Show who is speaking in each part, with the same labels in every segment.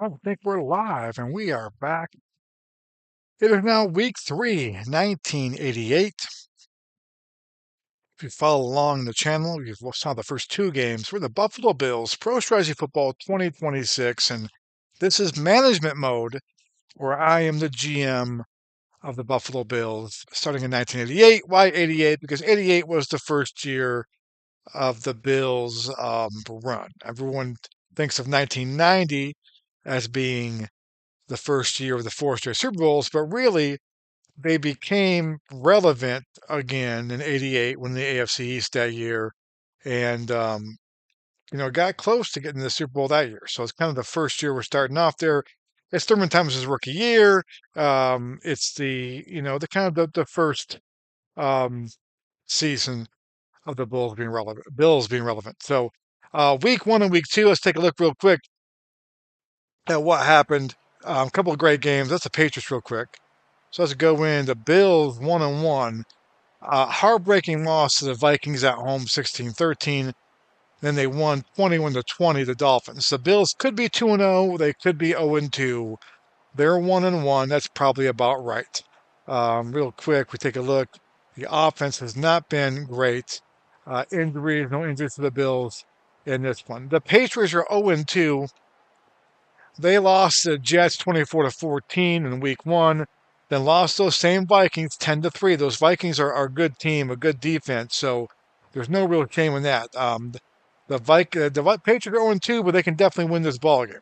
Speaker 1: I think we're live and we are back. It is now week 3, 1988. If you follow along the channel, you've saw the first 2 games. We're the Buffalo Bills, Pro Strategy Football 2026, and this is management mode where I am the GM of the Buffalo Bills starting in 1988. Why 88? Because 88 was the first year of the Bills' run. Everyone thinks of 1990 as being the first year of the 4 straight Super Bowls, but really they became relevant again in '88 when the AFC East that year, and got close to getting the Super Bowl that year. So it's kind of the first year we're starting off there. It's Thurman Thomas's rookie year. It's the kind of the first um, season of the Bulls being relevant. Bills being relevant. So week 1 and week 2, let's take a look real quick at what happened. A couple of great games. That's the Patriots real quick. So let's go in. The Bills 1-1. Heartbreaking loss to the Vikings at home 16-13. Then they won 21-20 the Dolphins. The Bills could be 2-0. They could be 0-2. They're 1-1. That's probably about right. Real quick, we take a look. The offense has not been great. No injuries to the Bills in this one. The Patriots are 0-2. They lost the Jets 24-14 in week 1, then lost those same Vikings 10-3. Those Vikings are a good team, a good defense, so there's no real shame in that. The Patriots are 0-2, but they can definitely win this ball game.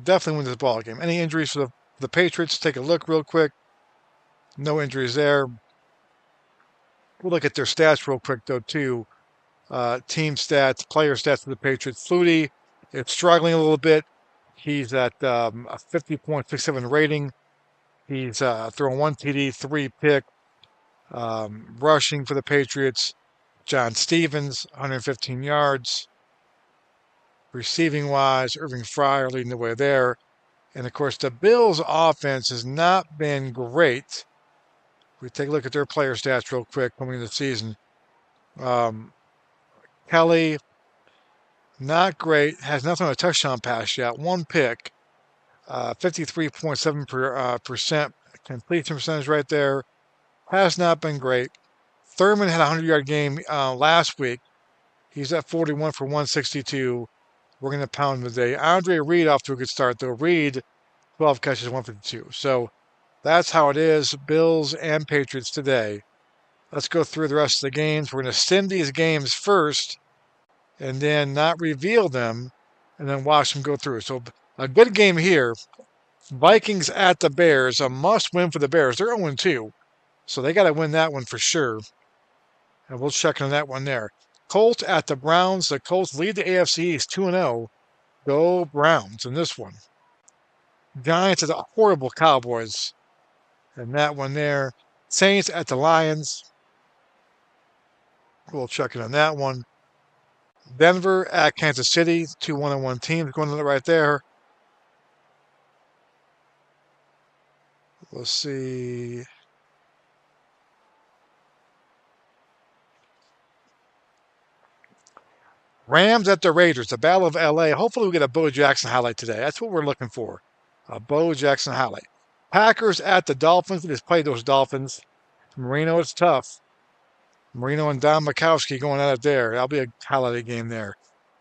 Speaker 1: Definitely win this ball game. Any injuries for the Patriots? Take a look real quick. No injuries there. We'll look at their stats real quick though too. Team stats, player stats for the Patriots. Flutie is struggling a little bit. He's at a 50.67 rating. He's thrown 1 TD, 3 pick. Rushing for the Patriots, John Stevens, 115 yards. Receiving wise, Irving Fryer leading the way there. And of course, the Bills' offense has not been great. We take a look at their player stats real quick coming into the season. Kelly, not great. Has nothing on a touchdown pass yet. 1 pick. 53.7% completion percentage right there. Has not been great. Thurman had a 100-yard game last week. He's at 41 for 162. We're going to pound him today. Andre Reed off to a good start, though. Reed, 12 catches, 152. So that's how it is. Bills and Patriots today. Let's go through the rest of the games. We're going to send these games first and then not reveal them and then watch them go through. So a good game here. Vikings at the Bears, a must win for the Bears. They're 0-2, so they got to win that one for sure. And we'll check on that one there. Colts at the Browns. The Colts lead the AFC East 2-0. Go Browns in this one. Giants at the horrible Cowboys. And that one there. Saints at the Lions. We'll check in on that one. Denver at Kansas City. 2 1-1 teams going on right there. We'll see. Rams at the Raiders, the Battle of LA. Hopefully we get a Bo Jackson highlight today. That's what we're looking for. A Bo Jackson highlight. Packers at the Dolphins. We just played those Dolphins. Marino, it's tough. Marino and Don Mikowski going at it there. That'll be a highlighted game there.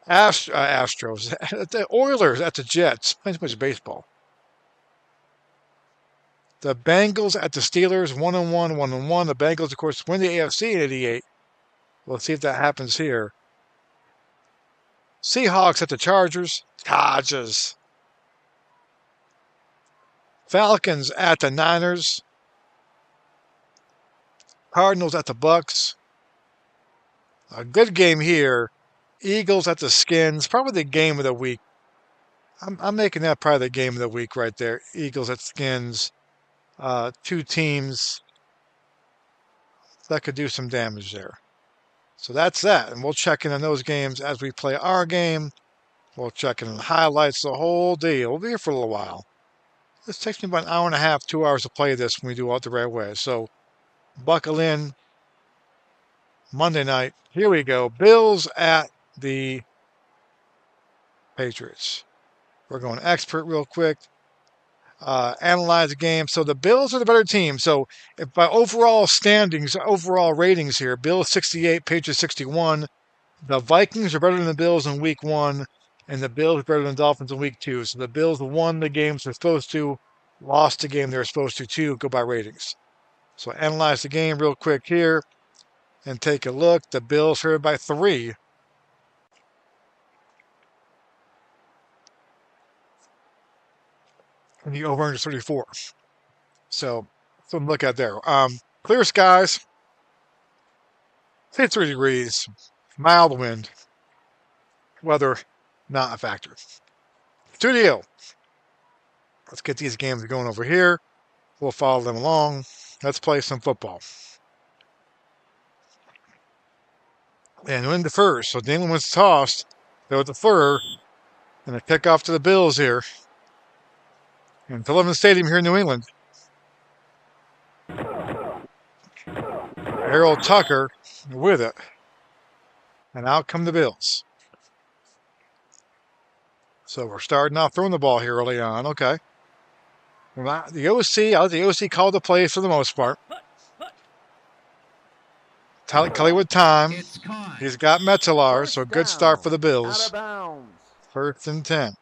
Speaker 1: Astros. The Oilers at the Jets. Playing so much baseball. The Bengals at the Steelers. 1-1, 1-1. The Bengals, of course, win the AFC in '88. We'll see if that happens here. Seahawks at the Chargers. Chargers. Falcons at the Niners. Cardinals at the Bucks. A good game here. Eagles at the Skins. Probably the game of the week. I'm making that probably the game of the week right there. Eagles at Skins. 2 teams that could do some damage there. So that's that. And we'll check in on those games as we play our game. We'll check in on the highlights, the whole deal. We'll be here for a little while. This takes me about an hour and a half, 2 hours to play this when we do it the right way. So buckle in. Monday night. Here we go. Bills at the Patriots. We're going expert real quick. Analyze the game. So the Bills are the better team. So if by overall standings, overall ratings here, Bills 68, Patriots 61. The Vikings are better than the Bills in week 1, and the Bills are better than the Dolphins in week 2. So the Bills won the games they're supposed to, lost the game they're supposed to, too, go by ratings. So analyze the game real quick here and take a look. The Bills are by 3. And the over under 34. So something to look at there. Clear skies, 53 degrees, mild wind, weather not a factor. Studio. Let's get these games going over here. We'll follow them along. Let's play some football. And win the first. So England was tossed. There was the third. And a kickoff to the Bills here. In Sullivan Stadium here in New England. Harold Tucker with it. And out come the Bills. So we're starting off throwing the ball here early on. Okay. The OC, I'll let the OC call the plays for the most part. Kelly with time. He's got Metzelar, so a good start for the Bills. First and 10.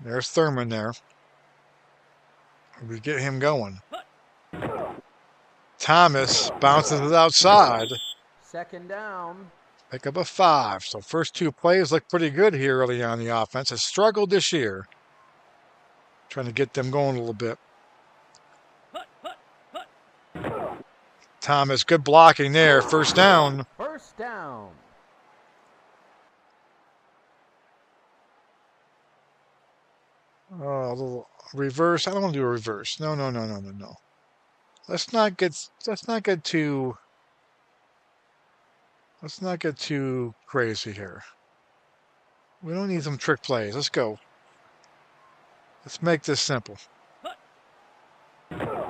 Speaker 1: There's Thurman there. We get him going. Thomas bounces it outside.
Speaker 2: Second down.
Speaker 1: Pick up a 5. So first 2 plays look pretty good here early on the offense. Has struggled this year. Trying to get them going a little bit. Thomas, good blocking there. First down.
Speaker 2: First down.
Speaker 1: Oh, a little reverse. I don't want to do a reverse. No. Let's not get too crazy here. We don't need some trick plays. Let's go. Let's make this simple.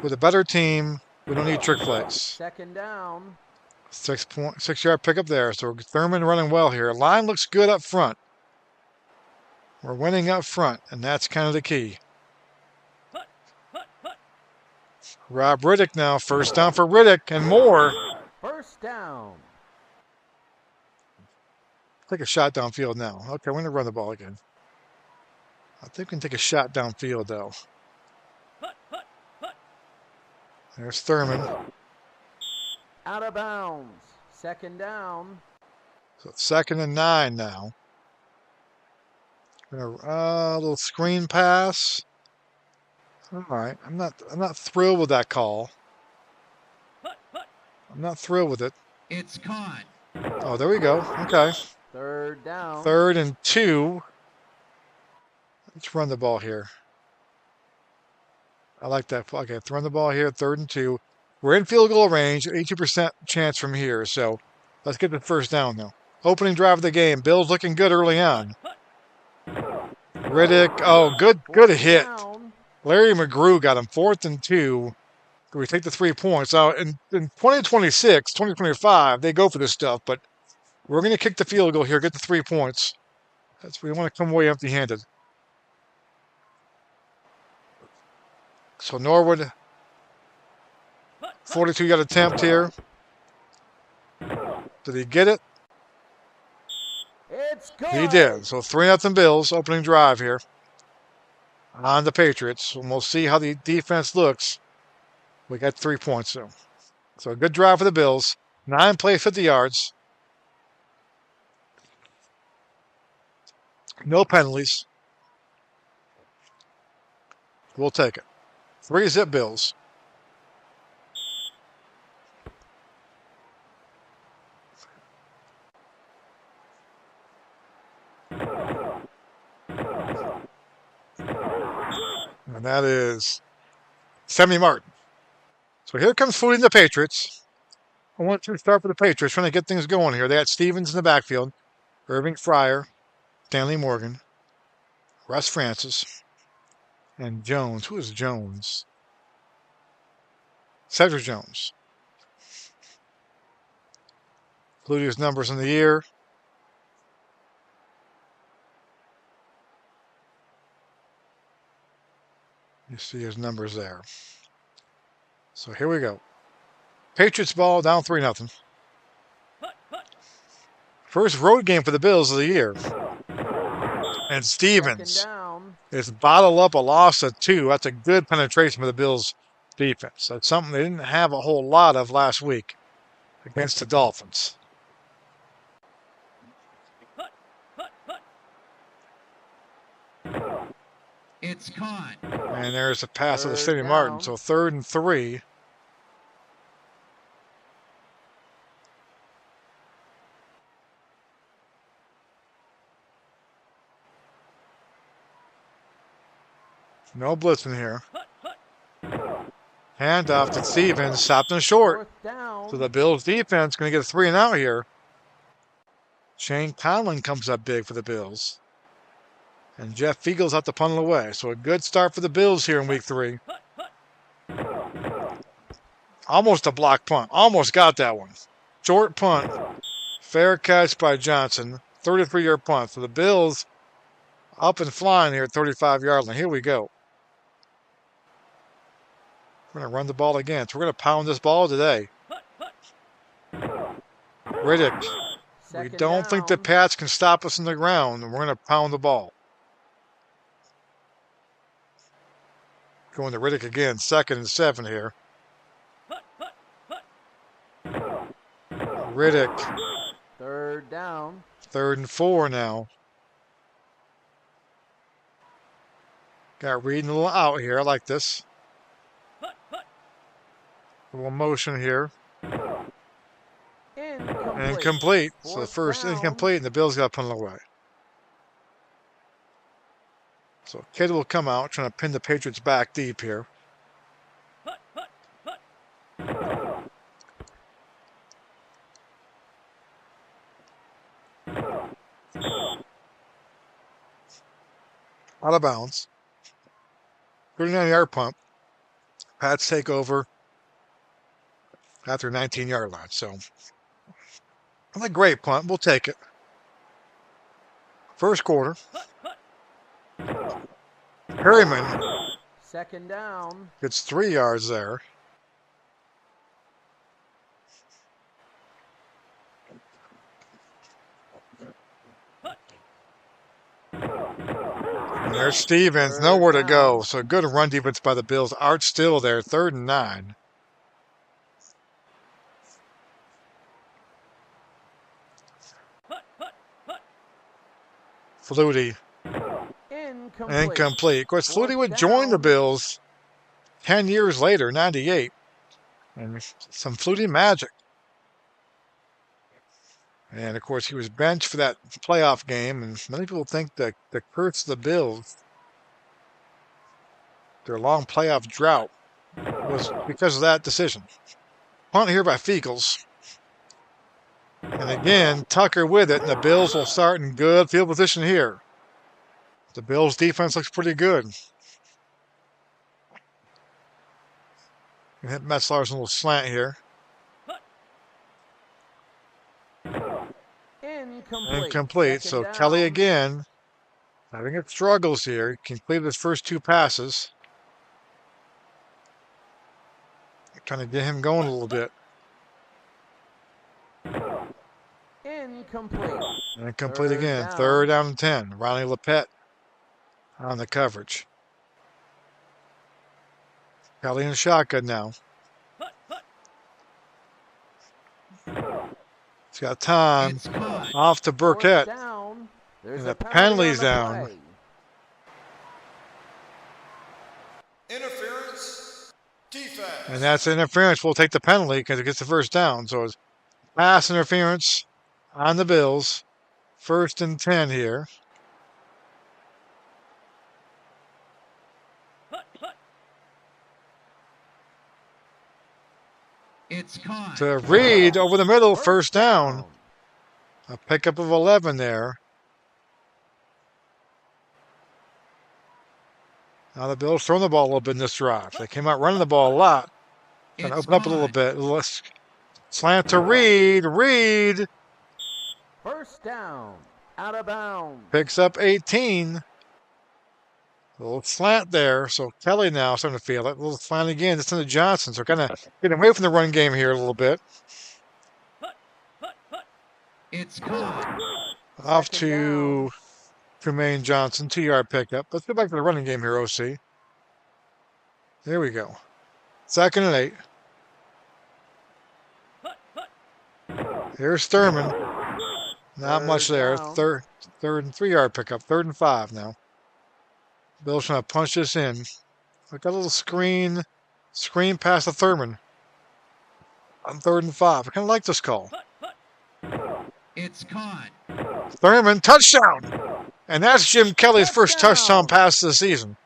Speaker 1: With a better team, we don't need trick plays.
Speaker 2: Second down.
Speaker 1: 6-yard pickup there. So Thurman running well here. Line looks good up front. We're winning up front, and that's kind of the key. Rob Riddick now. First down for Riddick and more.
Speaker 2: First down.
Speaker 1: Take a shot downfield now. Okay, we're going to run the ball again. I think we can take a shot downfield, though. There's Thurman.
Speaker 2: Out of bounds. Second down.
Speaker 1: So 2nd and 9 now. A little screen pass. All right, I'm not thrilled with that call. I'm not thrilled with it.
Speaker 3: It's caught.
Speaker 1: Oh, there we go. Okay.
Speaker 2: Third down.
Speaker 1: 3rd and 2. Let's run the ball here. I like that. Okay, let's run the ball here. 3rd and 2. We're in field goal range. 82% chance from here. So let's get the first down now. Opening drive of the game. Bills looking good early on. Riddick. Oh, good hit.
Speaker 2: Down.
Speaker 1: Larry McGrew got him. 4th and 2. We take the 3 points. Now, in 2026, 2025, they go for this stuff, but we're going to kick the field goal here, get the 3 points. We want to come away empty-handed. So Norwood, 42-yard attempt here. Did he get it?
Speaker 2: It's good.
Speaker 1: He did. So 3-0 Bills, opening drive here on the Patriots. And we'll see how the defense looks. We got 3 points though. So a good drive for the Bills. 9 plays, 50 yards. No penalties. We'll take it. 3-zip Bills. And that is Sammy Martin. So here comes Foodie and the Patriots. I want to start for the Patriots, trying to get things going here. They got Stevens in the backfield, Irving Fryer, Stanley Morgan, Russ Francis, and Jones. Who is Jones? Cedric Jones. Flutie's numbers in the year. You see his numbers there. So here we go. Patriots ball down 3-0. First road game for the Bills of the year. And
Speaker 2: Second
Speaker 1: Stevens
Speaker 2: down.
Speaker 1: is bottled up a loss of 2. That's a good penetration for the Bills defense. That's something they didn't have a whole lot of last week against the Dolphins.
Speaker 3: It's caught.
Speaker 1: And there's a pass to the
Speaker 2: Third
Speaker 1: City Martin.
Speaker 2: down.
Speaker 1: So 3rd and 3. No blitzing here. Handoff to Stevens, stopped and short.
Speaker 2: Fourth down.
Speaker 1: So the Bills defense going to get a 3 and out here. Shane Conlon comes up big for the Bills. And Jeff Fiegel's out to punt it away. So a good start for the Bills here in week 3. Almost a block punt. Almost got that one. Short punt. Fair catch by Johnson. 33-yard punt. So the Bills up and flying here at 35-yard line. Here we go. We're going to run the ball again. So we're going to pound this ball today. Riddick. We don't think the Pats can stop us in the ground, and we're going to pound the ball. Going to Riddick again. 2nd and 7 here. Riddick.
Speaker 2: Third down.
Speaker 1: 3rd and 4 now. Got Reed a little out here. I like this. A little motion here. Incomplete. So the first incomplete, and the Bills got to punt it away. So Kidd will come out, trying to pin the Patriots back deep here. Out of bounds. 39-yard pump. Pats take over after 19-yard line. So, not a great punt. We'll take it. First quarter. Perryman.
Speaker 2: 2nd down.
Speaker 1: Gets 3 yards there. And there's Stevens, nowhere to go. So good run defense by the Bills. Art still there, 3rd and 9. Flutie. Incomplete. Of course, Flutie would join the Bills 10 years later, 98. And some Flutie magic. And, of course, he was benched for that playoff game. And many people think that the curse of the Bills, their long playoff drought, was because of that decision. Punt here by Fiegels. And again, Tucker with it. And the Bills will start in good field position here. The Bills' defense looks pretty good. Hit Metzlar's little slant here. Incomplete. So Kelly again, having its struggles here. He completed his first 2 passes. Trying to get him going a little bit. Incomplete again. 3rd down and 10. Ronnie Lepet on the coverage. Kelly in the shotgun now. He's got time. Off to Burkett. And the penalty's down.
Speaker 3: Interference. Defense.
Speaker 1: And that's interference. We'll take the penalty because it gets the first down. So it's pass interference on the Bills. 1st and 10 here.
Speaker 3: It's caught.
Speaker 1: To Reed over the middle, 1st down. A pickup of 11 there. Now the Bills throwing the ball a little bit in this drive. They came out running the ball a lot. Trying to open up a little bit. Let's slant to Reed. Reed.
Speaker 2: 1st down. Out of bounds.
Speaker 1: Picks up 18. A little slant there, so Kelly now starting to feel it. A little slant again. It's into Johnson, so kind of getting away from the run game here a little bit.
Speaker 3: It's caught.
Speaker 1: Off
Speaker 2: Second
Speaker 1: to
Speaker 2: down.
Speaker 1: Tremaine Johnson, 2-yard pickup. Let's go back to the running game here, OC. There we go. 2nd and 8. Here's Thurman. Not much there.
Speaker 2: Down.
Speaker 1: Third and 3-yard pickup. 3rd and 5 now. Bill's trying to punch this in. I got a little screen pass to Thurman on 3rd and 5. I kind of like this call.
Speaker 3: It's caught.
Speaker 1: Thurman, touchdown! And that's Jim Kelly's first touchdown pass of the season.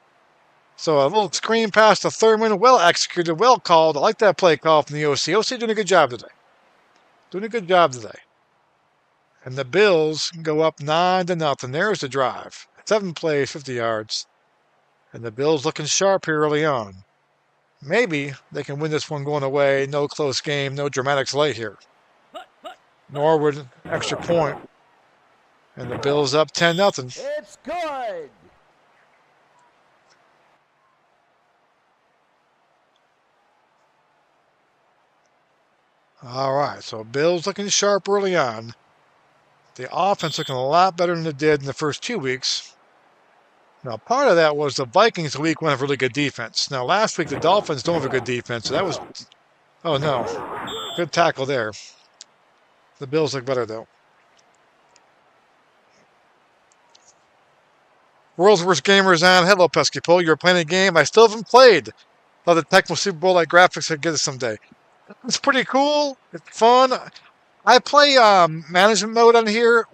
Speaker 1: So a little screen pass to Thurman, well executed, well called. I like that play call from the OC. OC doing a good job today. And the Bills go up 9-0. There's the drive. 7 plays, 50 yards. And the Bills looking sharp here early on. Maybe they can win this one going away. No close game, no dramatics late here. Norwood, extra point. And the Bills up 10-0.
Speaker 2: It's good.
Speaker 1: All right, so Bills looking sharp early on. The offense looking a lot better than it did in the first 2 weeks. Now, part of that was the Vikings week 1 have really good defense. Now, last week the Dolphins don't have a good defense, so that was... Oh, no. Good tackle there. The Bills look better, though. World's Worst Gamer is on. Hello, Pesky Pole. You're playing a game I still haven't played. Thought the Tecmo Super Bowl-like graphics would get it someday. It's pretty cool. It's fun. I play management mode on here,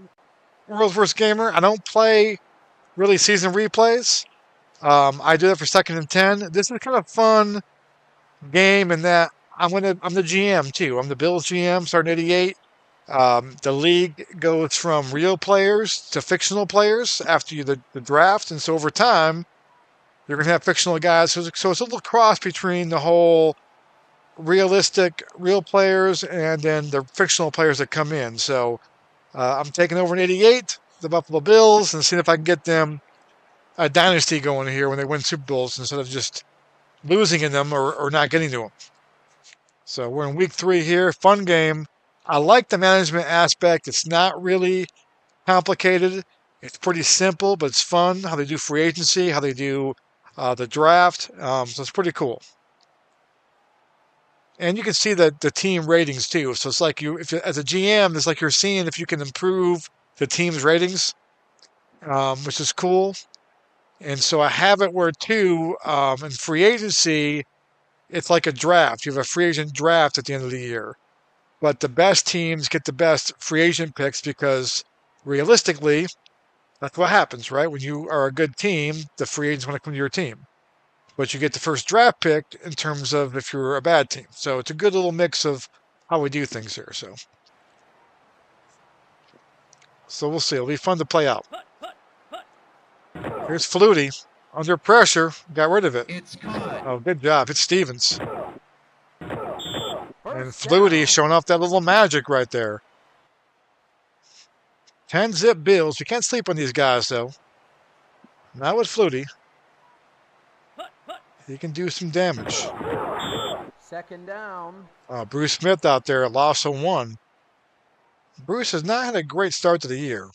Speaker 1: World's Worst Gamer. I don't play really season replays. I do that for 2nd and 10. This is kind of fun game in that I'm the GM too. I'm the Bills GM starting 88. The league goes from real players to fictional players after the draft, and so over time you're going to have fictional guys. So it's a little cross between the whole realistic real players and then the fictional players that come in. So I'm taking over in 88, the Buffalo Bills, and seeing if I can get them a dynasty going here when they win Super Bowls instead of just losing in them or not getting to them. So we're in week 3 here. Fun game. I like the management aspect. It's not really complicated. It's pretty simple, but it's fun how they do free agency, how they do the draft. So it's pretty cool. And you can see the team ratings too. So it's like as a GM, it's like you're seeing if you can improve the team's ratings, which is cool. And so I have it where too, in free agency, it's like a draft. You have a free agent draft at the end of the year. But the best teams get the best free agent picks because realistically, that's what happens, right? When you are a good team, the free agents want to come to your team. But you get the first draft pick in terms of if you're a bad team. So it's a good little mix of how we do things here. So we'll see. It'll be fun to play out. Here's Flutie. Under pressure. Got rid of it.
Speaker 3: It's caught.
Speaker 1: Oh, good job. It's Stevens. And Flutie showing off that little magic right there. 10-zip Bills. You can't sleep on these guys, though. Not with Flutie. He can do some damage.
Speaker 2: 2nd down.
Speaker 1: Bruce Smith out there, loss of 1. Bruce has not had a great start to the year.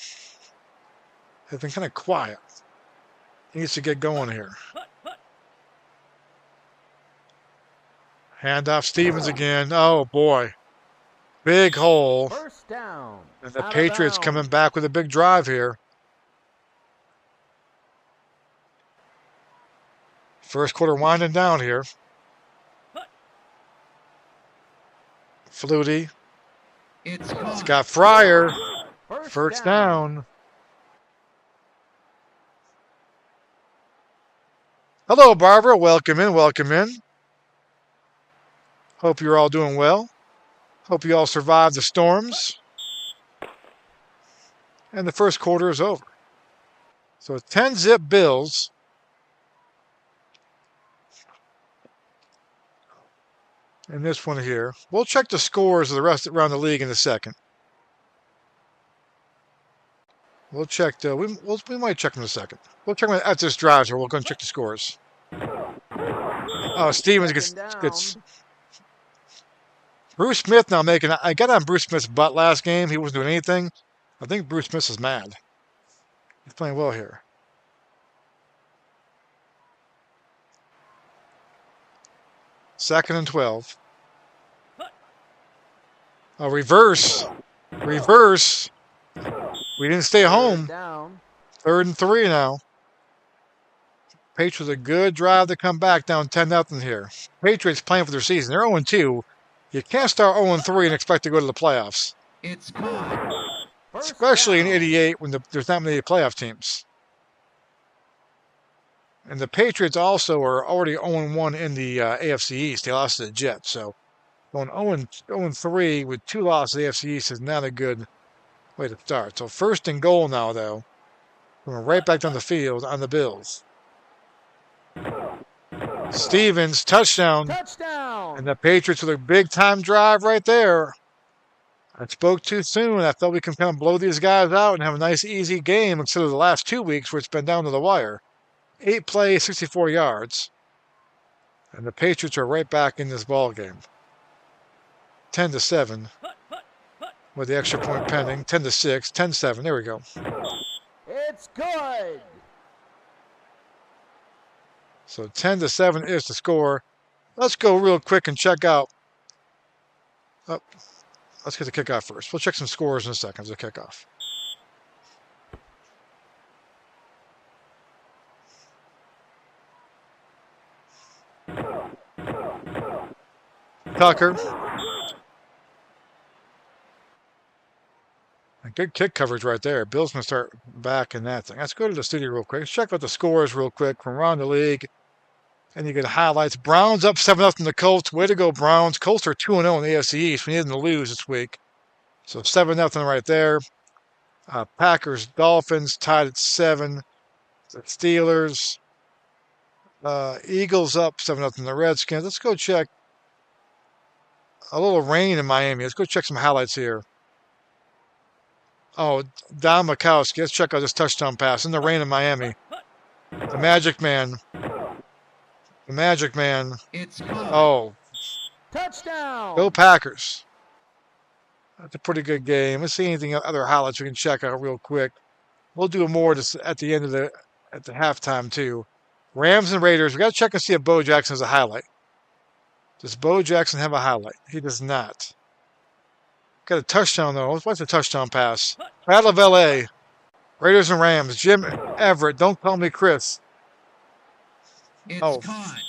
Speaker 1: Has been kind of quiet. He needs to get going here. Handoff Stevens again. Oh, boy. Big hole.
Speaker 2: 1st down.
Speaker 1: And the Patriots coming back with a big drive here. First quarter winding down here. Flutie.
Speaker 3: It's
Speaker 1: got Fryer. First down. Hello, Barbara. Welcome in. Welcome in. Hope you're all doing well. Hope you all survived the storms. And the first quarter is over. So 10-zip Bills. And this one here. We'll check the scores of the rest around the league in a second. We'll check. We might check in a second. We'll check them at this drive, or we'll go and check the scores. Oh, Stevens
Speaker 2: Second down.
Speaker 1: gets Bruce Smith now making. I got on Bruce Smith's butt last game. He wasn't doing anything. I think Bruce Smith is mad. He's playing well here. Second and 12. Oh, reverse. Reverse. We didn't stay home.
Speaker 2: Down.
Speaker 1: 3rd and 3 now. Patriots a good drive to come back down 10-0 here. Patriots playing for their season. They're 0-2. You can't start 0-3 and expect to go to the playoffs.
Speaker 3: It's caught.
Speaker 1: Especially in '88 when there's not many playoff teams. And the Patriots also are already 0-1 in the AFC East. They lost to the Jets. So going 0-3 with 2 losses to the AFC East is not a good way to start. So 1st and goal now, though. Going right back down the field on the Bills. Stevens, touchdown.
Speaker 2: Touchdown.
Speaker 1: And the Patriots with a big-time drive right there. I spoke too soon. I thought we can kind of blow these guys out and have a nice, easy game instead of the last 2 weeks where it's been down to the wire. 8 plays, 64 yards. And the Patriots are right back in this ball game. 10-7 with the extra point pending. 10-6, 10-7. There we go.
Speaker 2: It's good.
Speaker 1: So 10-7 is the score. Let's go real quick and check out. Oh, let's get the kickoff first. We'll check some scores in a second as a kickoff. Tucker. A good kick coverage right there. Bill's going to start back in that thing. Let's go to the studio real quick. Let's check out the scores real quick from around the league. And you get highlights. Browns up 7-0 from the Colts. Way to go, Browns. Colts are 2-0 in the AFC East. We need them to lose this week. So 7-0 right there. Packers, Dolphins tied at 7. The Steelers. Eagles up 7-0 the Redskins. Let's go check a little rain in Miami. Let's go check some highlights here. Oh, Don Mikowski. Let's check out this touchdown pass in the rain in Miami. The Magic Man. The Magic Man.
Speaker 3: It's caught.
Speaker 1: Oh.
Speaker 2: Touchdown.
Speaker 1: Go Packers. That's a pretty good game. Let's see anything other highlights we can check out real quick. We'll do more at the end of the halftime too. Rams and Raiders. We got to check and see if Bo Jackson has a highlight. Does Bo Jackson have a highlight? He does not. Got a touchdown though. What's the touchdown pass? Battle of LA. Raiders and Rams. Jim Everett. Don't call me Chris.
Speaker 3: It's caught.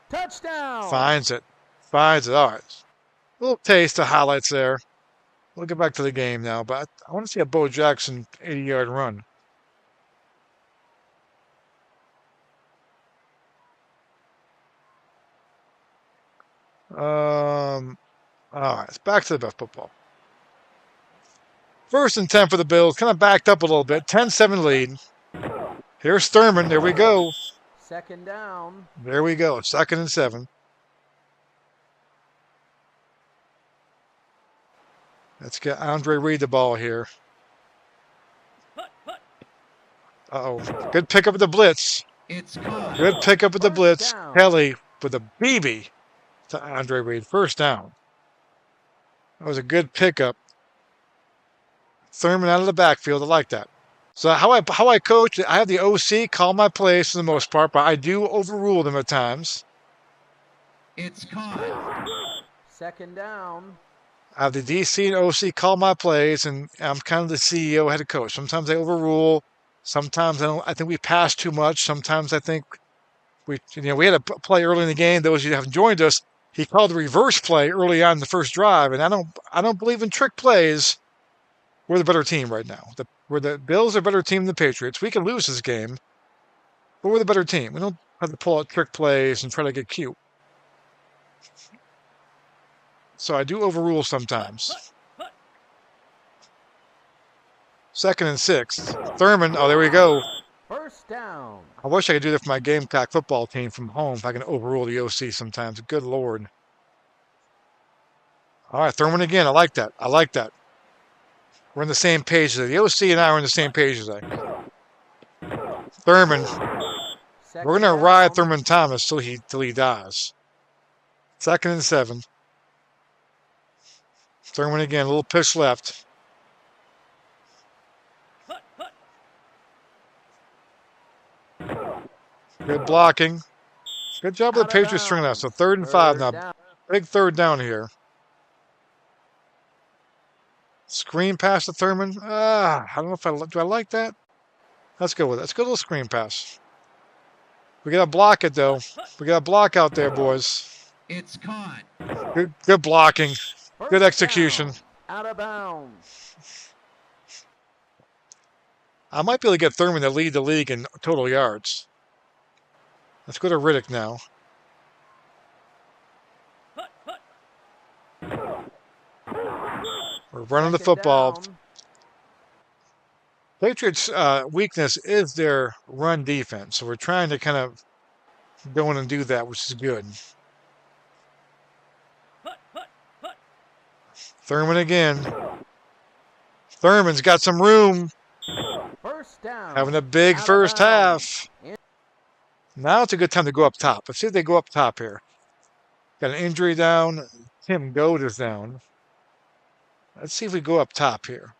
Speaker 2: Touchdown.
Speaker 1: Finds it. Finds it. All right. A little taste of highlights there. We'll get back to the game now, but I want to see a Bo Jackson 80-yard run. All right. It's back to the best football. 1st and 10 for the Bills. Kind of backed up a little bit. 10-7 lead. Here's Thurman. There we go.
Speaker 2: 2nd down.
Speaker 1: There we go. 2nd and 7. Let's get Andre Reed the ball here. Uh-oh. Good pickup of the blitz.
Speaker 3: It's caught.
Speaker 1: Good pickup of the blitz.
Speaker 2: Down.
Speaker 1: Kelly with a BB to Andre Reed. 1st down. That was a good pickup. Thurman out of the backfield. I like that. So how I coach, I have the OC call my plays for the most part, but I do overrule them at times.
Speaker 3: It's caught.
Speaker 2: 2nd down.
Speaker 1: I have the DC and OC call my plays, and I'm kind of the CEO, head coach. Sometimes I overrule. Sometimes I think we pass too much. Sometimes I think we had a play early in the game. Those of you that haven't joined us, he called the reverse play early on in the first drive, and I don't believe in trick plays. We're the better team right now. The Bills are a better team than the Patriots. We can lose this game, but we're the better team. We don't have to pull out trick plays and try to get cute. So I do overrule sometimes. 2nd and 6. Thurman. Oh, there we go.
Speaker 2: 1st down.
Speaker 1: I wish I could do that for my Gamecock football team from home if I can overrule the OC sometimes. Good Lord. All right, Thurman again. I like that. We're on the same page today. The OC and I are on the same page today. Thurman. We're going to ride Thurman Thomas till he dies. 2nd and 7. Thurman again, a little pitch left. Good blocking. Good job of the Patriots stringing out. So 3rd and 5 now. Big 3rd down here. Screen pass to Thurman. I don't know if do I like that. Let's go with it. Let's go to the screen pass. We got to block it, though. We got to block out there, boys.
Speaker 3: It's caught.
Speaker 1: Good blocking. Good execution.
Speaker 2: Out of bounds.
Speaker 1: I might be able to get Thurman to lead the league in total yards. Let's go to Riddick now. We're running the football. Patriots' weakness is their run defense, so we're trying to kind of go in and do that, which is good. Thurman again. Thurman's got some room.
Speaker 2: First down.
Speaker 1: Having a big first half. Now it's a good time to go up top. Let's see if they go up top here. Got an injury down. Tim Goad is down. Let's see if we go up top here.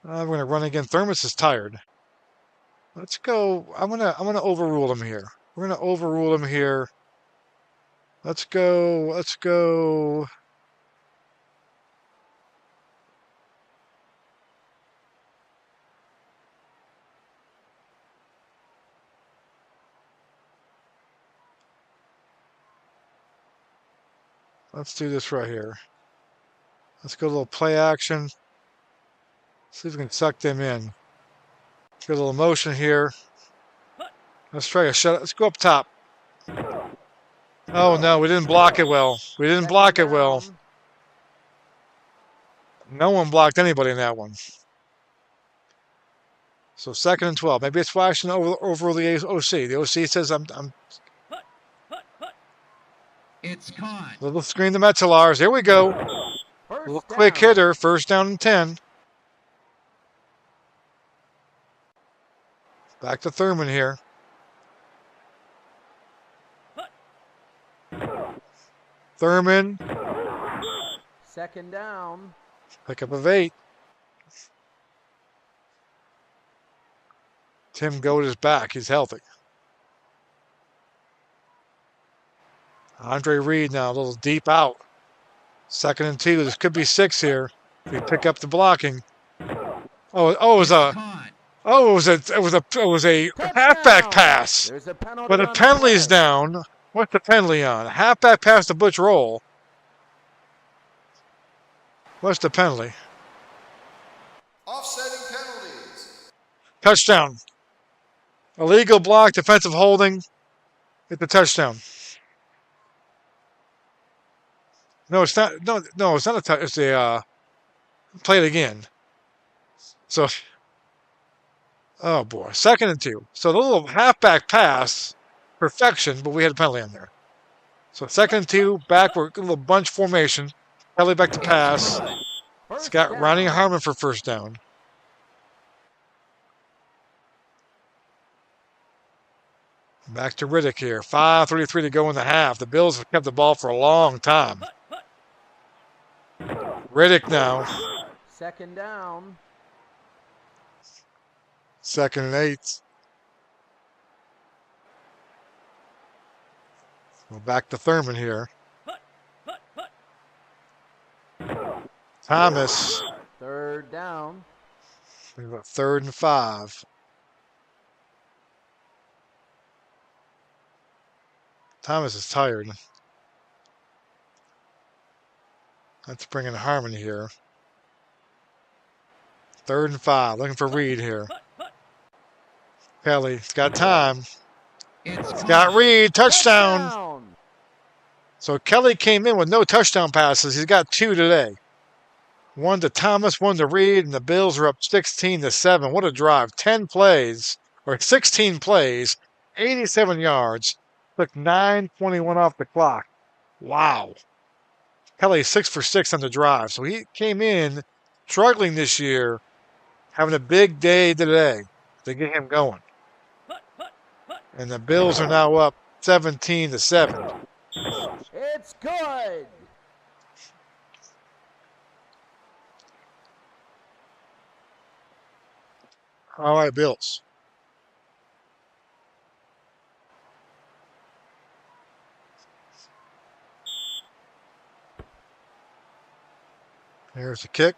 Speaker 1: We're going to run again. Thurman is tired. Let's go. I'm gonna overrule him here. We're going to overrule him here. Let's go. Let's go. Let's do this right here. Let's go a little play action. See if we can suck them in. Get a little motion here. Let's try a shot. Let's go up top. Oh, no, we didn't block it well. We didn't block it well. No one blocked anybody in that one. So 2nd and 12. Maybe it's flashing over the OC. The OC says I'm
Speaker 3: It's caught.
Speaker 1: Little screen to Metzelaars. Here we go. A little quick hitter. 1st down and 10. Back to Thurman here. Thurman.
Speaker 2: 2nd down.
Speaker 1: Pickup of 8. Tim Goad is back. He's healthy. Andre Reed now a little deep out. 2nd and 2. This could be 6 here. If we pick up the blocking. It was a halfback pass. But the penalty's down. What's the penalty on? Halfback pass to Butch Roll. What's the penalty?
Speaker 4: Offsetting penalties.
Speaker 1: Touchdown. Illegal block, defensive holding. Hit the touchdown. No, it's not. No, it's not a touch. It's a play it again. So, oh boy, 2nd and 2. So the little halfback pass, perfection, but we had a penalty on there. So 2nd and 2, backward, a little bunch formation. Kelly back to pass. It's got Ronnie Harmon for 1st down. Back to Riddick here. 5:33 to go in the half. The Bills have kept the ball for a long time. Riddick now.
Speaker 2: 2nd down.
Speaker 1: 2nd and 8. Well, back to Thurman here. Thomas.
Speaker 2: 3rd down.
Speaker 1: We've got 3rd and 5. Thomas is tired. Let's bring in Harmon here. 3rd and 5. Looking for Reed here. Kelly. It's got time. It's got Reed. Touchdown. So Kelly came in with no touchdown passes. He's got 2 today. 1 to Thomas, 1 to Reed, and the Bills are up 16-7. What a drive. 10 plays, or 16 plays, 87 yards. Took 9:21 off the clock. Wow. Kelly 6 for 6 on the drive. So he came in struggling this year, having a big day today to get him going. And the Bills are now up 17-7.
Speaker 2: It's good.
Speaker 1: All right, Bills. Here's the kick.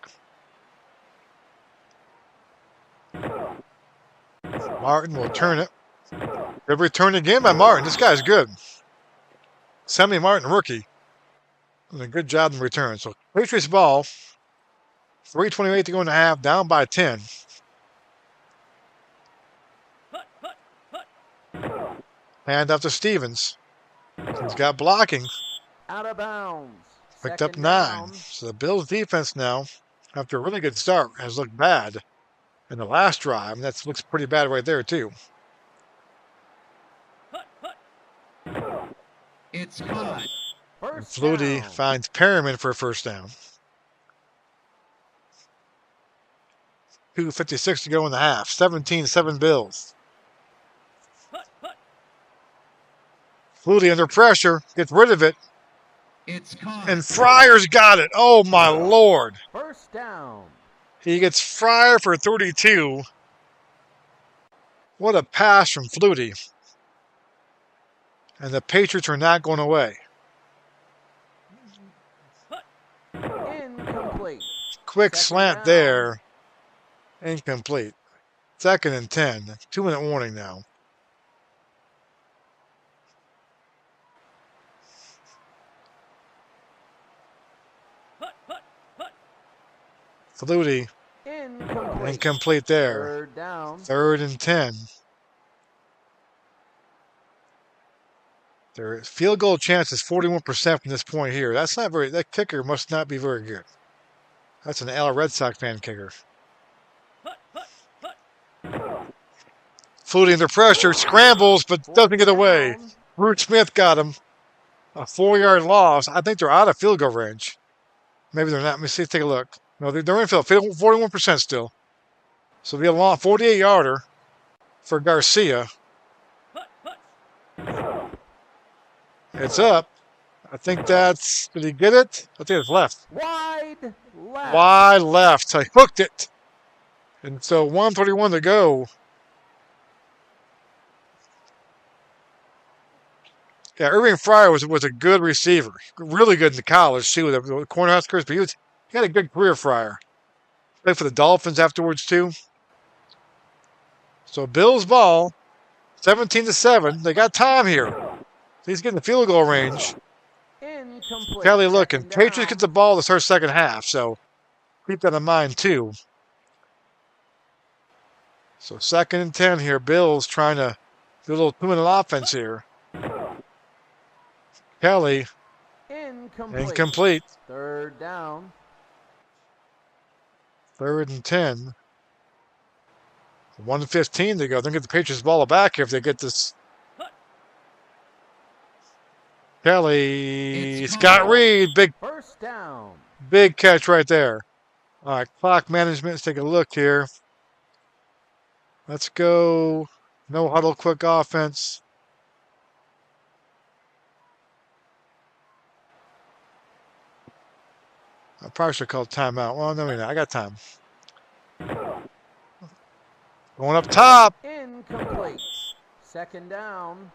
Speaker 1: Martin will turn it. Good return again by Martin. This guy's good. Sammy Martin, rookie. Doing a good job in return. So Patriots ball. 3:28 to go in the half. Down by 10. Hand off to Stevens. He's got blocking.
Speaker 2: Out of bounds.
Speaker 1: Picked up
Speaker 2: Second
Speaker 1: 9.
Speaker 2: down.
Speaker 1: So the Bills defense now, after a really good start, has looked bad in the last drive. And that looks pretty bad right there, too.
Speaker 3: It's caught.
Speaker 2: First
Speaker 1: Flutie
Speaker 2: down.
Speaker 1: finds Perriman for a first down. 2:56 to go in the half. 17-7 Bills. Flutie under pressure. Gets rid of it.
Speaker 3: It's caught.
Speaker 1: And Fryer's got it. Oh, my Lord.
Speaker 2: First down.
Speaker 1: He gets Fryer for 32. What a pass from Flutie. And the Patriots are not going away.
Speaker 2: Incomplete.
Speaker 1: Quick
Speaker 2: Second
Speaker 1: slant
Speaker 2: down.
Speaker 1: there. Incomplete. 2nd and 10. 2-minute warning now. Flutie. Incomplete there.
Speaker 2: Third down.
Speaker 1: 3rd and 10. Their field goal chance is 41% from this point here. That's not very. That kicker must not be very good. That's an Al Red Sox fan kicker. Flutie under pressure, scrambles, but doesn't get away.
Speaker 2: Down.
Speaker 1: Root Smith got him. A 4-yard loss. I think they're out of field goal range. Maybe they're not. Let me see. Take a look. No, they're in field. 41% still. So it'll be a long 48-yarder for Garcia. It's up. I think that's. Did he get it? I think it's left.
Speaker 2: Wide left.
Speaker 1: Wide left. I hooked it. And so 1:31 to go. Yeah, Irving Fryer was a good receiver. Really good in the college, too, with the Cornhuskers. But he had a good career, Fryer. Played for the Dolphins afterwards, too. So Bills ball, 17-7. They got time here. He's getting the field goal range.
Speaker 2: Incomplete.
Speaker 1: Kelly looking.
Speaker 2: Second
Speaker 1: Patriots
Speaker 2: down.
Speaker 1: get the ball to start second half, so keep that in mind, too. So 2nd and 10 here. Bills trying to do a little 2-minute offense here. Kelly, incomplete.
Speaker 2: Third down.
Speaker 1: 3rd and 10. 1:15 to go. They'll get the Patriots ball back here if they get this. Kelly,
Speaker 3: It's
Speaker 1: Scott
Speaker 3: caught.
Speaker 1: Reed,
Speaker 2: First down.
Speaker 1: big catch right there. All right, clock management. Let's take a look here. Let's go. No huddle, quick offense. I probably should call timeout. Well, no, I got time. Going up top
Speaker 2: Incomplete. Second down.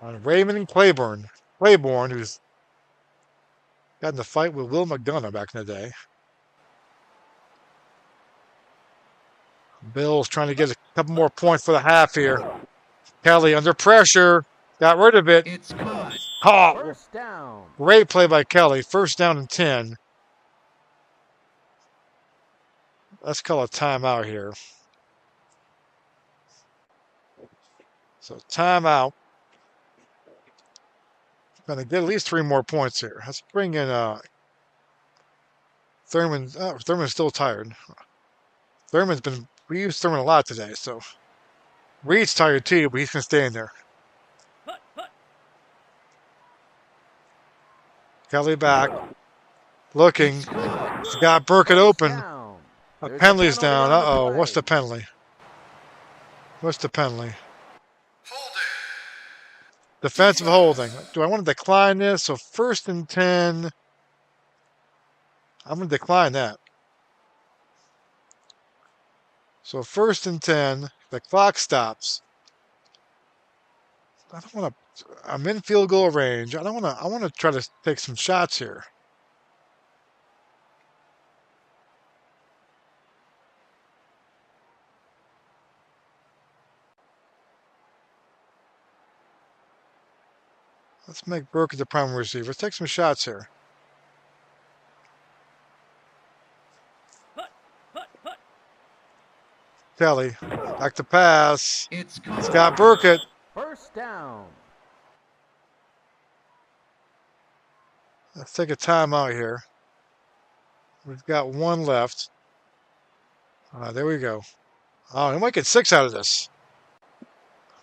Speaker 1: on Raymond and Claiborne. Claiborne, who's got in the fight with Will McDonough back in the day. Bills trying to get a couple more points for the half here. Kelly under pressure. Got rid of it.
Speaker 3: It's caught.
Speaker 1: Caught.
Speaker 2: First down.
Speaker 1: Great play by Kelly. First down and 10. Let's call a timeout here. So timeout. Going to get at least 3 more points here. Let's bring in Thurman. Oh, Thurman's still tired. We used Thurman a lot today, so Reed's tired too, but he's going to stay in there. Kelly back. Looking.
Speaker 3: It's caught.
Speaker 1: He's got Burkett open.
Speaker 2: Down.
Speaker 1: A
Speaker 2: There's a
Speaker 1: penalty's
Speaker 2: penalty
Speaker 1: down.
Speaker 2: on the
Speaker 1: Uh-oh. What's the
Speaker 2: play.
Speaker 1: penalty? What's the penalty? Defensive holding. Do I want to decline this? So 1st and 10. I'm going to decline that. So 1st and 10. The clock stops. I don't want to. I'm in field goal range. I don't want to. I want to try to take some shots here. Let's make Burke the primary receiver. Let's take some shots here. Kelly, back to pass.
Speaker 3: It's caught.
Speaker 1: Scott Burkett.
Speaker 2: First down.
Speaker 1: Let's take a timeout here. We've got one left. There we go. Oh, we might get 6 out of this.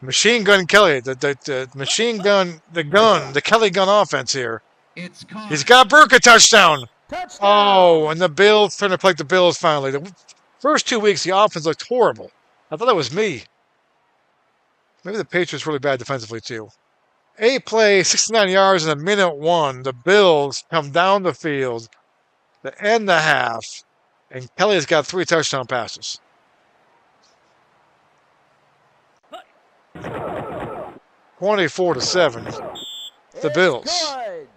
Speaker 1: Machine Gun Kelly, the machine gun, the Kelly gun offense here.
Speaker 3: It's caught.
Speaker 1: He's got Burke a touchdown.
Speaker 2: Touchdown.
Speaker 1: Oh, and the Bills trying to play the Bills finally. The first 2 weeks, the offense looked horrible. I thought it was me. Maybe the Patriots really bad defensively too. 8 plays, 69 yards in a minute 1. The Bills come down the field to end the half, and Kelly's got 3 touchdown passes. 24-7. The Bills.
Speaker 2: Good.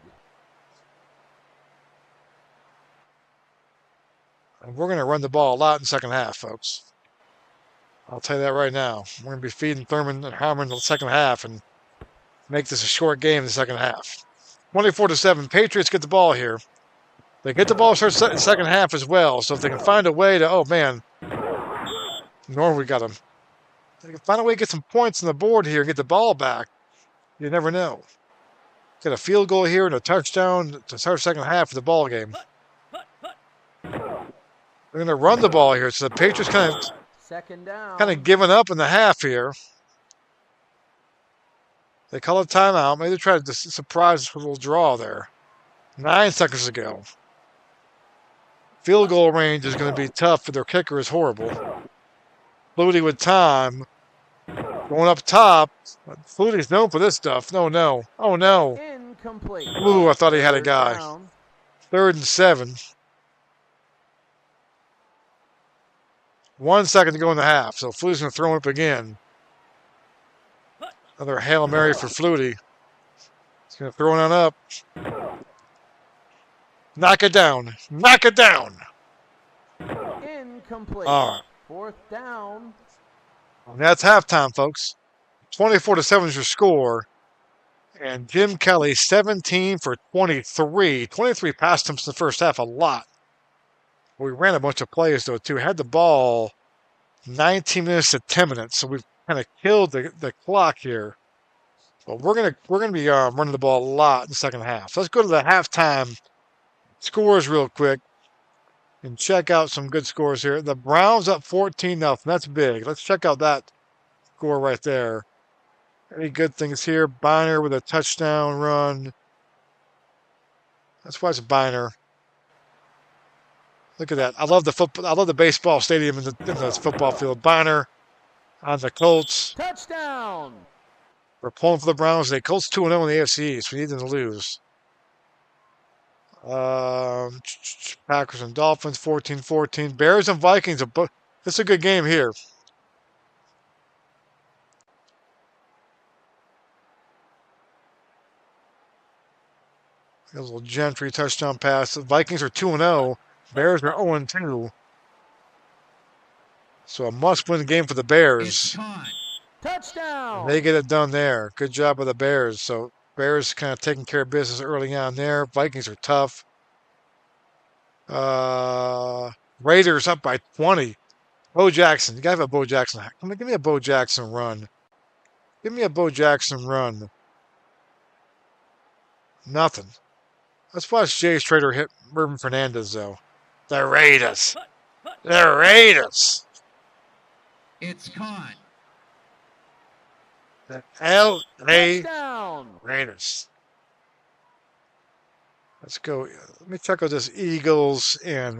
Speaker 1: And we're going to run the ball a lot in the second half, folks. I'll tell you that right now. We're going to be feeding Thurman and Harmon in the second half and make this a short game in the second half. 24-7. Patriots get the ball here. They get the ball start second half as well. So if they can find a way to, oh man, Norwood got him. If they can find a way to get some points on the board here and get the ball back, you never know. Get a field goal here and a touchdown to start second half of the ball game. They're going to run the ball here. So the Patriots kind of giving up in the half here. They call a timeout. Maybe they try to surprise us with a little draw there. 9 seconds to go. Field goal range is going to be tough, but their kicker is horrible. Flutie with time. Going up top. Flutie's known for this stuff. No. Oh, no.
Speaker 2: Incomplete.
Speaker 1: Ooh, I thought he had a guy.
Speaker 2: Down.
Speaker 1: 3rd and 7. 1 second to go in the half. So Flutie's going to throw it up again. Another Hail Mary for Flutie. He's going to throw it on up. Knock it down. Knock it down.
Speaker 2: Incomplete.
Speaker 1: All right.
Speaker 2: 4th down.
Speaker 1: And that's halftime, folks. 24-7 is your score. And Jim Kelly, 17 for 23. 23 pass attempts in the first half, a lot. We ran a bunch of plays, though, too. Had the ball 19 minutes to 10 minutes, so we've kind of killed the clock here. But we're gonna be running the ball a lot in the second half. So let's go to the halftime scores real quick and check out some good scores here. The Browns up 14-0. That's big. Let's check out that score right there. Any good things here? Biner with a touchdown run. Let's watch Biner. Look at that. I love the football. I love the baseball stadium in the football field. Biner on the Colts.
Speaker 2: Touchdown.
Speaker 1: We're pulling for the Browns today. Colts 2-0 in the AFC East. We need them to lose. Packers and Dolphins 14-14. Bears and Vikings. This is a good game here. A little Gentry touchdown pass. The Vikings are 2-0. Bears are 0-2. So a must-win game for the Bears.
Speaker 2: Touchdown.
Speaker 1: And they get it done there. Good job by the Bears. So Bears kind of taking care of business early on there. Vikings are tough. Raiders up by 20. Bo Jackson. You got to have a Bo Jackson. Come on, give me a Bo Jackson run. Give me a Bo Jackson run. Nothing. Let's watch Jay Strader hit Mervin Fernandez, though. The Raiders. The Raiders.
Speaker 3: It's caught.
Speaker 1: The L.A.
Speaker 2: Touchdown.
Speaker 1: Raiders. Let's go. Let me check out this Eagles and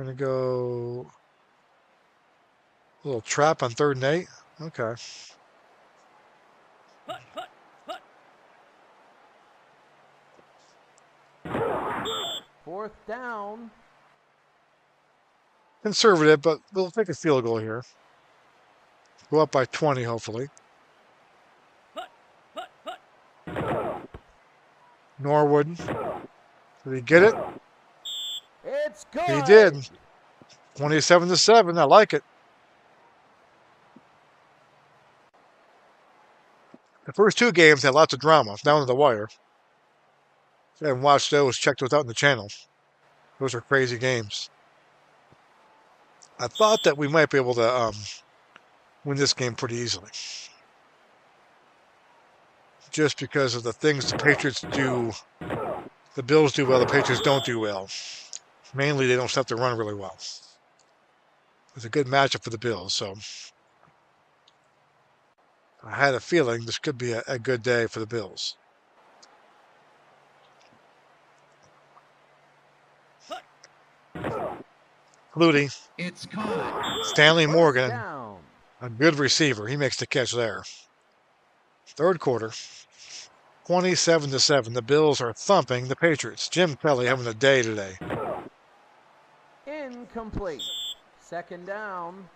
Speaker 1: We're going to go a little trap on 3rd and 8. Okay.
Speaker 2: Fourth down.
Speaker 1: Conservative, but we'll take a field goal here. Go up by 20, hopefully. Norwood. Did he get it?
Speaker 2: It's good.
Speaker 1: He did. 27-7. I like it. The first 2 games had lots of drama down to the wire. If you haven't watched those, check those out in the channel. Those are crazy games. I thought that we might be able to win this game pretty easily. Just because of the things the Patriots do. The Bills do well, the Patriots don't do well. Mainly, they don't stop the run really well. It's a good matchup for the Bills, so I had a feeling this could be a good day for the Bills. Flutie.
Speaker 3: It's caught.
Speaker 1: Stanley
Speaker 2: First
Speaker 1: Morgan,
Speaker 2: down.
Speaker 1: a good receiver. He makes the catch there. 3rd quarter, 27-7. The Bills are thumping the Patriots. Jim Kelly having a day today.
Speaker 2: Incomplete. 2nd down.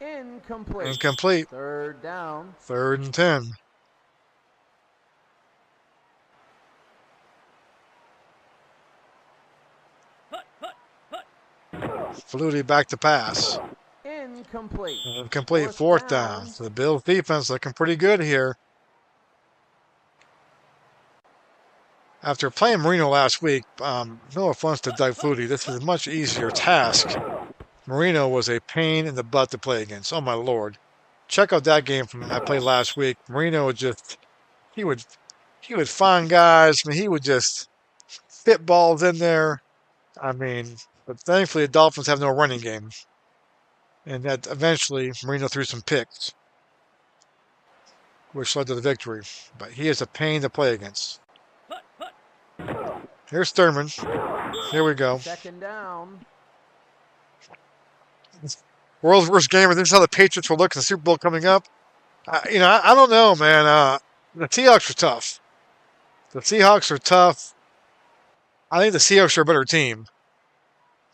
Speaker 2: Incomplete.
Speaker 1: Incomplete.
Speaker 2: 3rd down.
Speaker 1: 3rd and 10. Flutie back to pass.
Speaker 2: Incomplete.
Speaker 1: Incomplete. 4th down. So the Bills defense looking pretty good here. After playing Marino last week, no offense to Doug Flutie, this is a much easier task. Marino was a pain in the butt to play against. Oh my Lord. Check out that game from I played last week. Marino would just he would find guys. I mean, he would just fit balls in there. I mean, but thankfully the Dolphins have no running game. And that eventually Marino threw some picks, which led to the victory. But he is a pain to play against. Here's Thurman. Here we go.
Speaker 2: 2nd down.
Speaker 1: World's worst game, and this is how the Patriots will look in the Super Bowl coming up. I don't know, man. The Seahawks are tough. The Seahawks are tough. I think the Seahawks are a better team.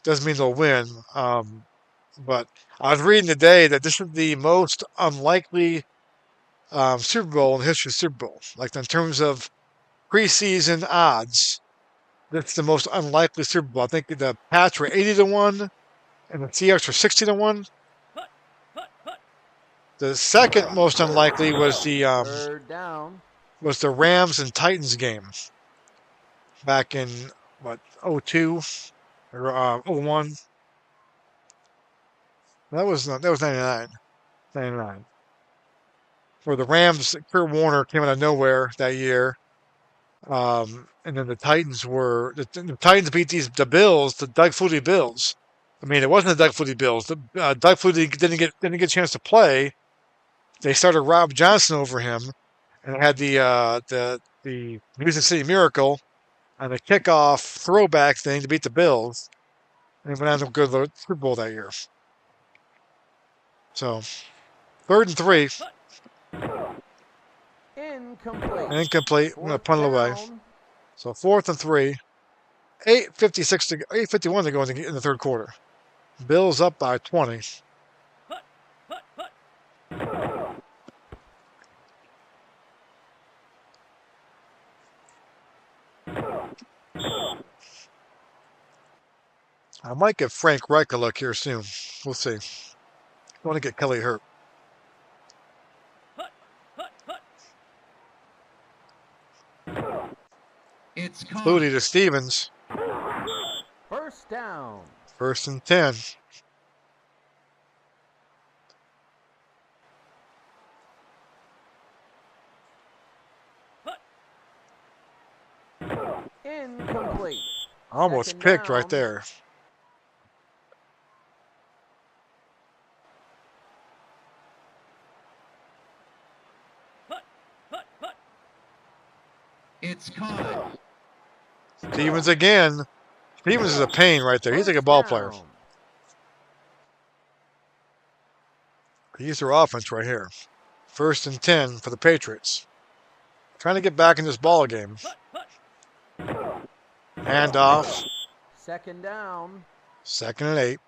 Speaker 1: Doesn't mean they'll win. But I was reading today that this is the most unlikely Super Bowl in the history of Super Bowl. Like in terms of preseason odds, that's the most unlikely Super Bowl. I think the Pats were 80-1, and the Seahawks were 60-1. The second most unlikely was the
Speaker 2: 3rd down.
Speaker 1: Rams and Titans game back in what 02 or 01. That was 99. 99. Where the Rams, Kurt Warner came out of nowhere that year. And then the Titans the Titans beat the Bills, the Doug Flutie Bills. I mean, it wasn't the Doug Flutie Bills. The Doug Flutie didn't get a chance to play. They started Rob Johnson over him, and had the Music City Miracle on the kickoff throwback thing to beat the Bills, and they went on to go to the Super Bowl that year. So, 3rd and 3. Incomplete. I'm going to punt it away. So 4th and 3. 8:51 to go in the 3rd quarter. Bills up by 20. I might give Frank Reich a look here soon. We'll see. I want to get Kelly hurt.
Speaker 3: It's caught.
Speaker 1: Flutie to Stevens.
Speaker 2: 1st down.
Speaker 1: 1st and 10.
Speaker 2: Incomplete.
Speaker 1: Almost
Speaker 2: 2nd
Speaker 1: picked
Speaker 2: down.
Speaker 1: right there.
Speaker 3: It's caught.
Speaker 1: Stevens again. Stevens is a pain right there. He's like a
Speaker 2: First
Speaker 1: ball player.
Speaker 2: down.
Speaker 1: He's their offense right here. 1st and 10 for the Patriots. Trying to get back in this ball game. Handoff.
Speaker 2: Second down.
Speaker 1: 2nd and 8.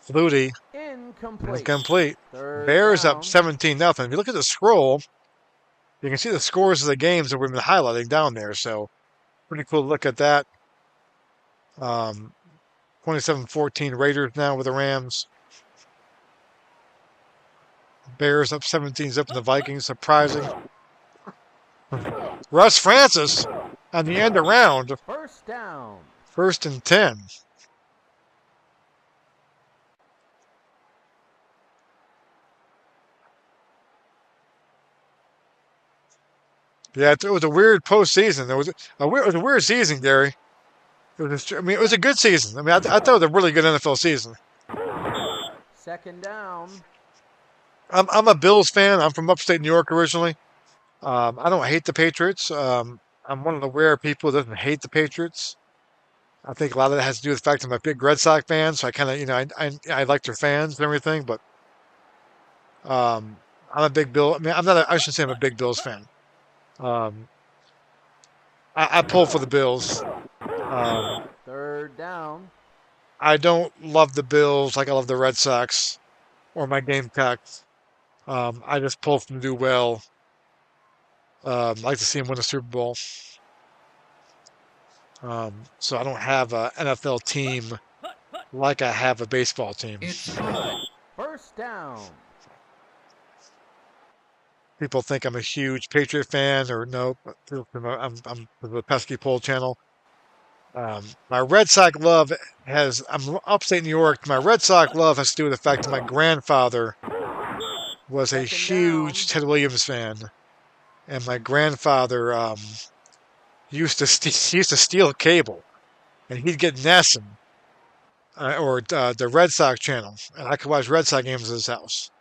Speaker 1: Flutie.
Speaker 2: Incomplete.
Speaker 1: Incomplete.
Speaker 2: Third
Speaker 1: Bears
Speaker 2: down.
Speaker 1: up 17-0. If you look at the scroll, you can see the scores of the games that we've been highlighting down there. So pretty cool to look at that. 27-14 Raiders now with the Rams. Bears up 17 up to the Vikings. Surprising. Russ Francis on the end around.
Speaker 2: First down.
Speaker 1: 1st and 10. Yeah, it was a weird postseason. It was a weird season, Gary. It was a good season. I thought it was a really good NFL season.
Speaker 2: Second down.
Speaker 1: I'm a Bills fan. I'm from upstate New York originally. I don't hate the Patriots. I'm one of the rare people that doesn't hate the Patriots. I think a lot of that has to do with the fact that I'm a big Red Sox fan, so I kind of, I like their fans and everything. But I'm a big Bill. I'm not. I shouldn't say I'm a big Bills fan. Um, I pull for the Bills.
Speaker 2: Third down.
Speaker 1: I don't love the Bills like I love the Red Sox or my Gamecocks. I just pull for them to do well. Like to see them win a Super Bowl. So I don't have an NFL team like I have a baseball team.
Speaker 3: It's caught.
Speaker 2: First down.
Speaker 1: People think I'm a huge Patriot fan, or no, I'm the Pesky Pole channel. My Red Sox love I'm upstate New York. My Red Sox love has to do with the fact that my grandfather was a huge Ted Williams fan, and my grandfather used to steal cable, and he'd get Nesson or the Red Sox channel, and I could watch Red Sox games at his house.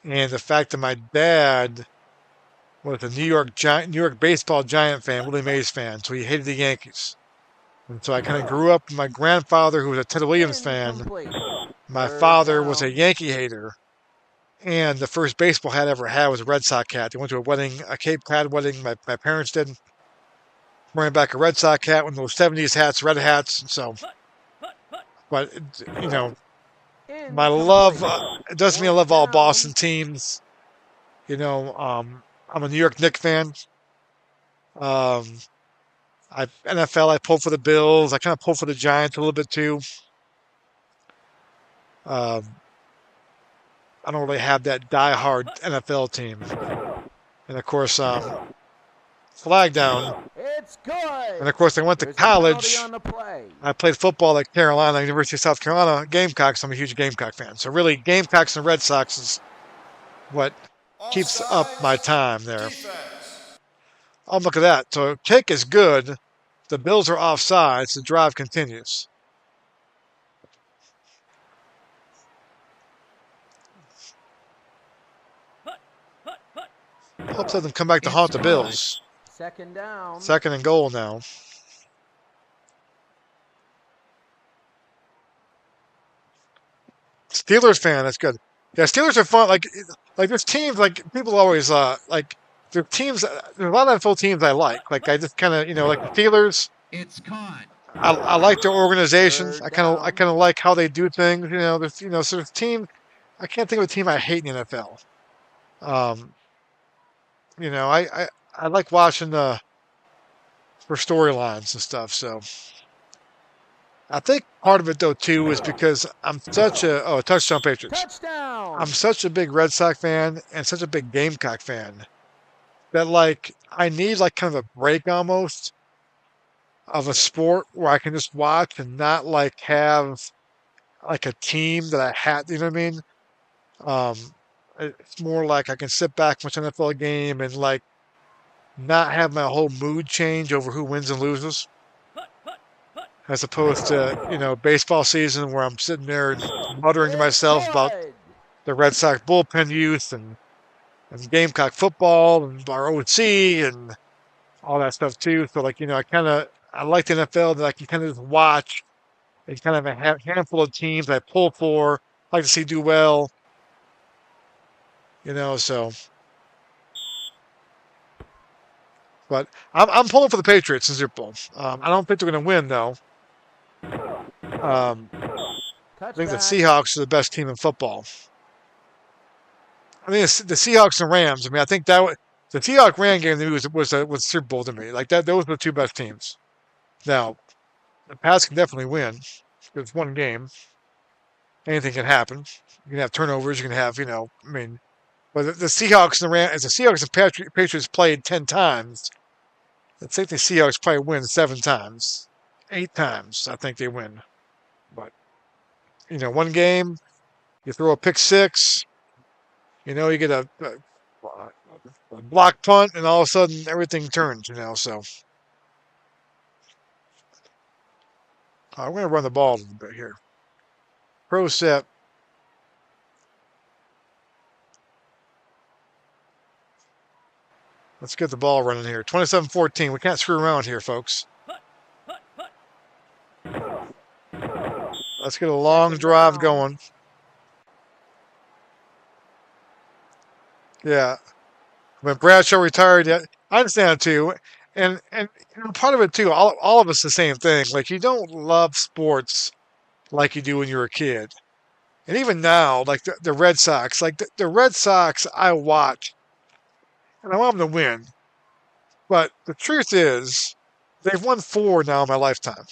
Speaker 1: And the fact that my dad was a New York baseball Giant fan, Willie Mays fan, so he hated the Yankees. And so I kind of grew up with my grandfather, who was a Ted Williams fan.
Speaker 2: Incomplete.
Speaker 1: My
Speaker 2: Third
Speaker 1: father was
Speaker 2: down.
Speaker 1: a Yankee hater. And the first baseball hat I ever had was a Red Sox hat. They went to a wedding, a Cape Cod wedding, my parents did. Wearing back a Red Sox hat, one of those 70s hats, red hats. So, but, my love, it doesn't mean I love all Boston teams. I'm a New York Knicks fan. NFL, I pull for the Bills. I kind of pull for the Giants a little bit too. I don't really have that die-hard NFL team. And of course, flag down.
Speaker 2: It's good.
Speaker 1: And of course, I went to
Speaker 2: There's a penalty
Speaker 1: college.
Speaker 2: on the play.
Speaker 1: I played football at Carolina, University of South Carolina, Gamecocks. I'm a huge Gamecock fan. So really, Gamecocks and Red Sox is what keeps up my time there. Oh, look at that. So kick is good. The Bills are offsides. The drive continues. Hopes let them come back to haunt the Bills.
Speaker 2: Second down.
Speaker 1: 2nd and goal now. Steelers fan, that's good. Yeah, Steelers are fun. Like there's teams like people always like there are teams. There's a lot of NFL teams I like. Like I just kind of like the Steelers.
Speaker 3: It's caught.
Speaker 1: I like their organization.
Speaker 2: Third
Speaker 1: I kind of like how they do things. So there's team. I can't think of a team I hate in the NFL. I like watching for storylines and stuff. So I think part of it though too is because I'm such a touchdown Patriots.
Speaker 2: Touchdown.
Speaker 1: I'm such a big Red Sox fan and such a big Gamecock fan that like I need like kind of a break almost of a sport where I can just watch and not like have like a team that I had. You know what I mean? It's more like I can sit back watch an NFL game and like not have my whole mood change over who wins and loses. as opposed to, baseball season where I'm sitting there muttering to
Speaker 2: It's
Speaker 1: myself about
Speaker 2: good.
Speaker 1: the Red Sox bullpen youth and Gamecock football and our OC and all that stuff too. So like, I like the NFL that I can kind of just watch and kind of a handful of teams I pull for, like to see do well, so but I'm pulling for the Patriots in Super Bowl. I don't think they're gonna win though. Um, I think the
Speaker 2: Touchback.
Speaker 1: Seahawks are the best team in football. I mean, the Seahawks and Rams. I mean, I think the Seahawks Ram game to me was Super Bowl to me. Like that, those were the two best teams. Now, the Pats can definitely win. It's one game. Anything can happen. You can have turnovers. You can have, I mean, but the Seahawks and the Rams, as the Seahawks and Patriots played 10 times, I think the Seahawks probably win 7 times, 8 times. I think they win. But one game, you throw a pick six, you get a block punt, and all of a sudden everything turns. So we're going to run the ball a little bit here. Pro set. Let's get the ball running here. 27-14. We can't screw around here, folks. Let's get a long drive going. Yeah. When Bradshaw retired, yeah, I understand it too. And part of it too, all of us the same thing. Like you don't love sports like you do when you were a kid. And even now, like the Red Sox, like the Red Sox I watch and I want them to win. But the truth is, they've won 4 now in my lifetime.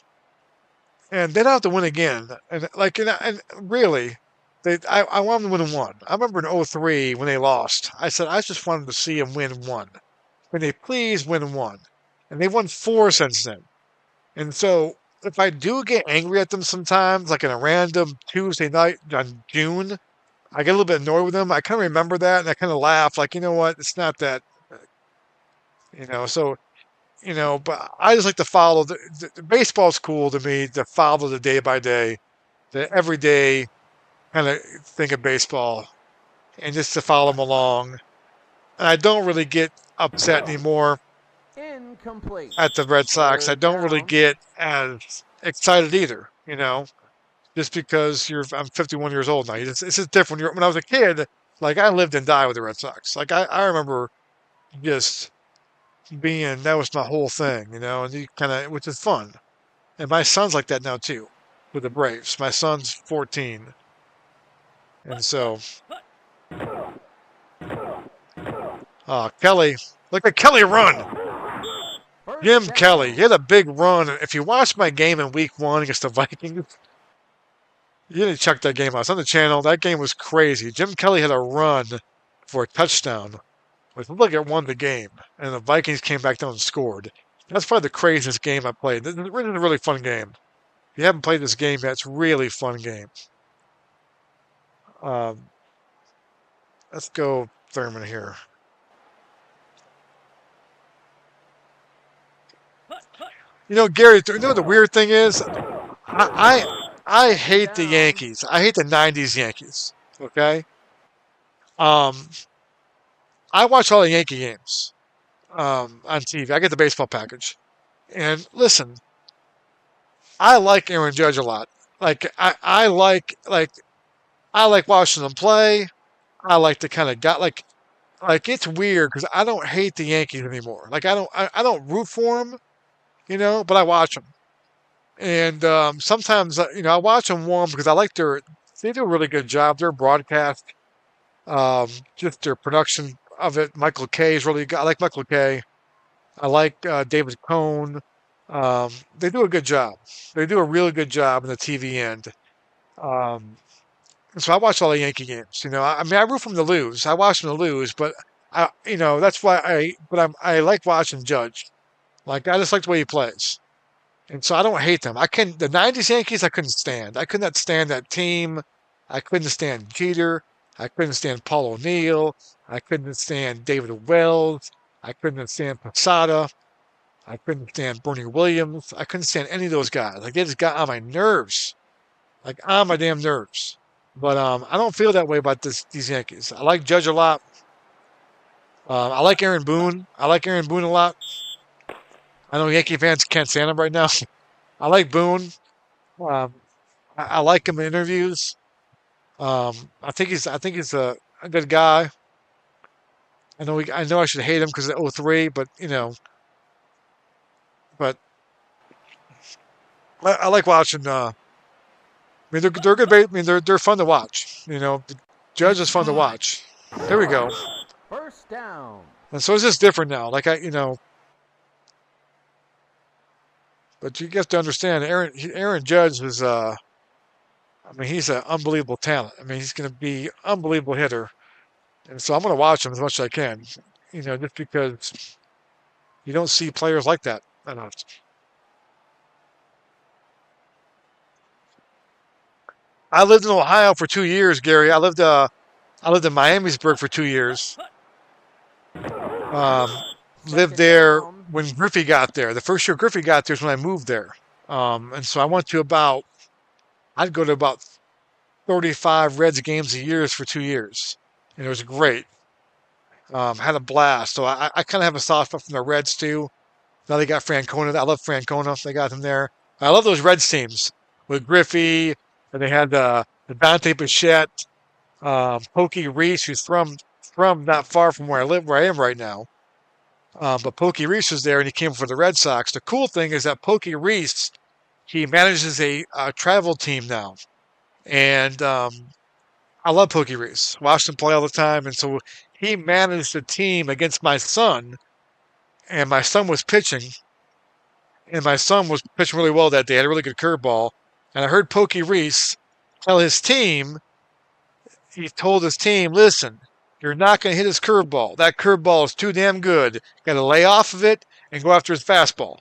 Speaker 1: And they don't have to win again. And like, and really, I want them to win one. I remember in '03 when they lost. I said I just wanted to see them win one. Can they please win one? And they've won 4 since then. And so if I do get angry at them sometimes, like in a random Tuesday night on June, I get a little bit annoyed with them. I kind of remember that and I kind of laugh, like, you know what? It's not that, so but I just like to follow the baseball's cool to me to follow the day by day, the everyday kind of think of baseball and just to follow them along. And I don't really get upset anymore
Speaker 2: Incomplete.
Speaker 1: at the Red Sox. I
Speaker 2: Third
Speaker 1: don't really
Speaker 2: down.
Speaker 1: get as excited either, just because I'm 51 years old now. It's just different. When I was a kid, like I lived and died with the Red Sox. Like I remember just that was my whole thing, and you kind of, which is fun. And my son's like that now too, with the Braves. My son's 14, and so, Kelly, look at Kelly run. Jim
Speaker 2: First
Speaker 1: Kelly,
Speaker 2: down.
Speaker 1: he had a big run. If you watched my game in Week 1 against the Vikings, you need to check that game out. It's on the channel. That game was crazy. Jim Kelly had a run for a touchdown, which looked like it won the game, and the Vikings came back down and scored. That's probably the craziest game I played. This is a really fun game. If you haven't played this game yet, it's a really fun game. Um, let's go Thurman here. Gary, the weird thing is? I hate the
Speaker 2: Down.
Speaker 1: Yankees. I hate the 90s Yankees. Okay? Um, I watch all the Yankee games on TV. I get the baseball package. And listen, I like Aaron Judge a lot. Like I like watching them play. I like to kind of got like it's weird because I don't hate the Yankees anymore. Like I don't root for them, but I watch them. And sometimes I watch them warm because they do a really good job. Their broadcast, just their production of it. Michael Kay is really good. I like Michael Kay. I like David Cohn. They do a good job. They do a really good job in the TV end. Um, so I watch all the Yankee games. I mean, I root for them to lose. I watch them to lose, but that's why I like watching Judge. Like I just like the way he plays, and so I don't hate them. The '90s Yankees I couldn't stand. I could not stand that team. I couldn't stand Jeter. I couldn't stand Paul O'Neill. I couldn't stand David Wells. I couldn't stand Posada. I couldn't stand Bernie Williams. I couldn't stand any of those guys. Like they just got on my nerves, like on my damn nerves. But I don't feel that way about these Yankees. I like Judge a lot. I like Aaron Boone. I like Aaron Boone a lot. I know Yankee fans can't stand him right now. I like Boone. Um, I like him in interviews. I think he's a good guy. I know I should hate him because of '03, but but I like watching. I mean, they're good. I mean, they're fun to watch. The Judge is
Speaker 3: It's
Speaker 1: fun to
Speaker 3: caught.
Speaker 1: watch. There we go.
Speaker 2: First down.
Speaker 1: And so it's just different now. But you have to understand, Aaron Judge is. I mean, he's an unbelievable talent. I mean, he's going to be unbelievable hitter, and so I'm going to watch him as much as I can. Just because you don't see players like that enough. I lived in Ohio for 2 years, Gary. I lived in Miamisburg for 2 years. Lived
Speaker 2: Second
Speaker 1: there
Speaker 2: down.
Speaker 1: when Griffey got there. The first year Griffey got there is when I moved there. And so I'd go to about 35 Reds games a year for 2 years. And it was great. Had a blast. So I kind of have a soft spot from the Reds too. Now they got Francona. I love Francona. They got him there. I love those Reds teams with Griffey. And they had the Dante Bichette, Pokey Reese, who's from not far from where I am right now. But Pokey Reese was there, and he came for the Red Sox. The cool thing is that Pokey Reese, he manages a travel team now, and I love Pokey Reese. Watched him play all the time, and so he managed the team against my son, and my son was pitching, and my son was pitching really well that day. Had a really good curveball, and I heard Pokey Reese tell his team. He told his team, "Listen, you're not going to hit his curveball. That curveball is too damn good. Got to lay off of it and go after his fastball."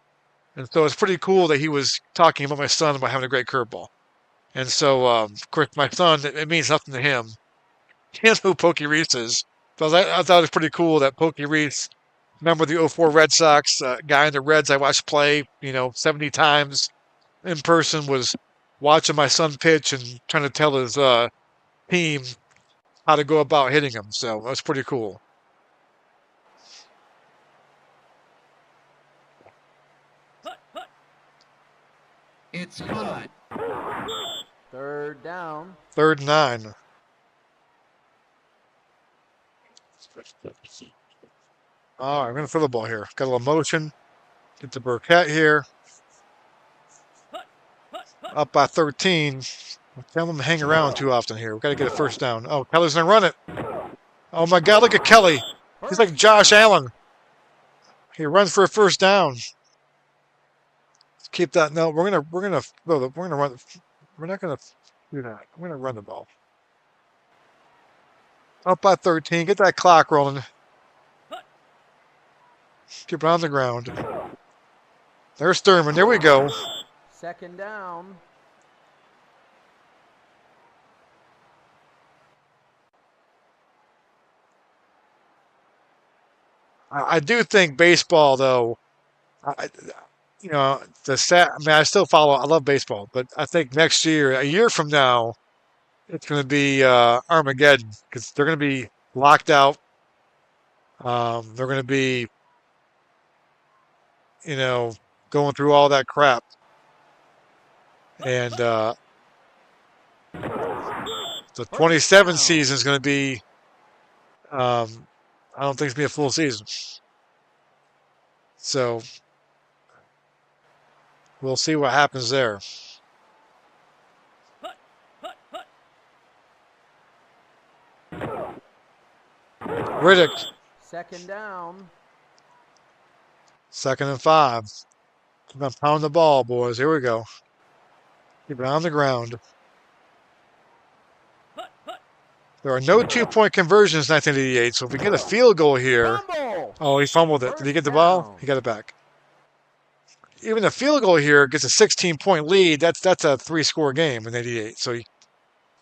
Speaker 1: And so it's pretty cool that he was talking about my son about having a great curveball. And so, of course, my son, it means nothing to him. He knows who Pokey Reese is. So I thought it was pretty cool that Pokey Reese, member of the '04 Red Sox, guy in the Reds I watched play, 70 times in person, was watching my son pitch and trying to tell his team how to go about hitting him. So that's pretty cool.
Speaker 3: It's caught.
Speaker 2: Third down.
Speaker 1: 3rd and 9. All right, I'm going to throw the ball here. Got a little motion. Get to Burkett here. Up by 13. Tell them to hang around too often here. We've got to get a first down. Oh, Kelly's going to run it. Oh, my God, look at Kelly. He's like
Speaker 2: First
Speaker 1: Josh
Speaker 2: down.
Speaker 1: Allen. He runs for a first down. Let's keep that. No, we're gonna run. We're not gonna do that. We're gonna run the ball. Up by 13. Get that clock rolling. Keep it on the ground. There's Thurman. There we go.
Speaker 2: Second down.
Speaker 1: I do think baseball, though. I, the stat. I mean, I still follow. I love baseball, but I think next year, a year from now, it's going to be Armageddon because they're going to be locked out. They're going to be, you know, going through all that crap, and the
Speaker 2: First
Speaker 1: 27
Speaker 2: down.
Speaker 1: season is going to be. I don't think it's going to be a full season, so we'll see what happens there. Riddick,
Speaker 2: Second down.
Speaker 1: 2nd and 5. Keep on pounding the ball, boys. Here we go. Keep it on the ground. There are no 2-point conversions in 1988, so if we get a field goal here.
Speaker 2: Fumble.
Speaker 1: Oh, he fumbled it. Did he get the
Speaker 2: First
Speaker 1: ball?
Speaker 2: down.
Speaker 1: He got it back. Even a field goal here gets a 16-point lead. That's a 3-score game in '88. So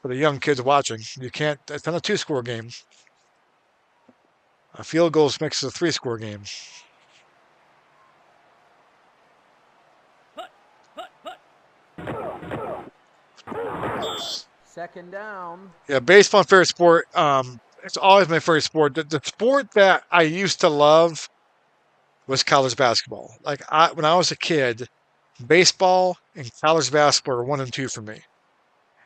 Speaker 1: for the young kids watching, you can't. That's not a 2-score game. A field goal makes it a 3-score game.
Speaker 2: Second down.
Speaker 1: Yeah, baseball and favorite sport. It's always my favorite sport. The sport that I used to love was college basketball. When I was a kid, baseball and college basketball were one and two for me.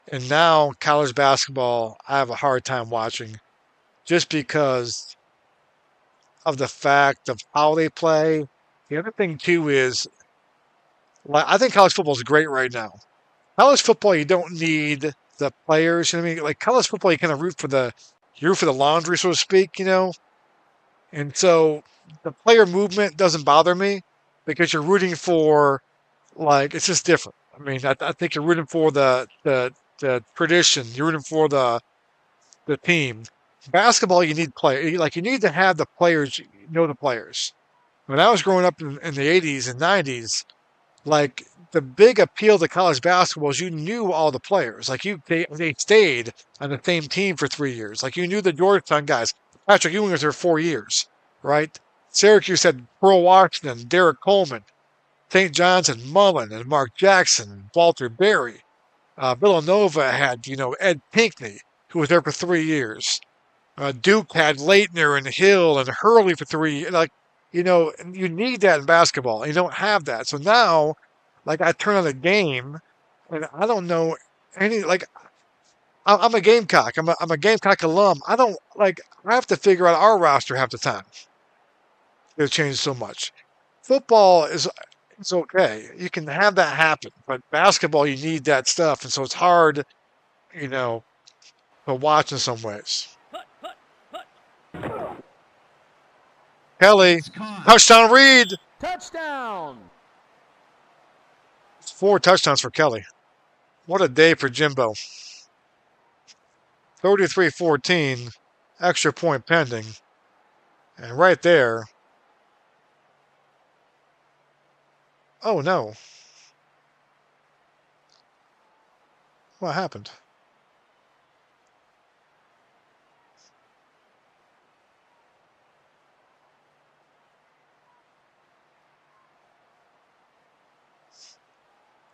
Speaker 1: And now college basketball, I have a hard time watching just because of the fact of how they play. The other thing too is, like, I think college football is great right now. College football, you don't need the players. You know what I mean? Like college football, you kind of you root for the laundry, so to speak. And so the player movement doesn't bother me because you're rooting for, like, it's just different. I mean, I think you're rooting for the tradition. You're rooting for the team. Basketball, you need play. Like you need to have the players. The players. When I was growing up in the 80s and 90s, like the big appeal to college basketball is you knew all the players. Like they stayed on the same team for 3 years. Like you knew the Georgetown guys. Patrick Ewing was there 4 years, right? Syracuse had Pearl Washington, Derek Coleman, St. John's had Mullen and Mark Jackson and Walter Berry. Villanova had, Ed Pinckney, who was there for 3 years. Duke had Leitner and Hill and Hurley for 3 years. And you need that in basketball. And you don't have that. So now, like, I turn on a game and I don't know any, like, I'm a Gamecock. I'm a Gamecock alum. I have to figure out our roster half the time. It's changed so much. Football is it's okay. You can have that happen, but basketball, you need that stuff, and so it's hard, you know, to watch in some ways. Kelly,
Speaker 3: It's caught.
Speaker 1: touchdown Reed.
Speaker 2: Touchdown.
Speaker 1: It's 4 touchdowns for Kelly. What a day for Jimbo. 33-14, extra point pending. And right there, oh no. What happened?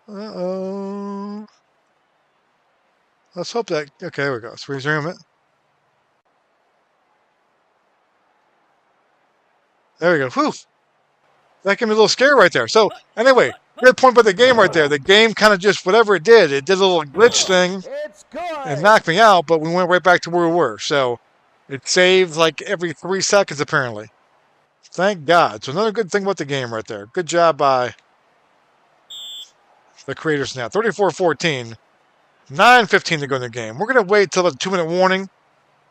Speaker 1: Uh-oh. Let's hope that, okay, there we go. Let's resume it. There we go. Whew. That gave me a little scare right there. So, anyway, good point about the game right there. The game kind of just, whatever it did a little glitch thing
Speaker 2: It's good.
Speaker 1: and knocked me out, but we went right back to where we were. So, it saved like every 3 seconds, apparently. Thank God. So, another good thing about the game right there. Good job by the creators now. 34-14. 9:15 to go in the game. We're going to wait till the 2-minute warning,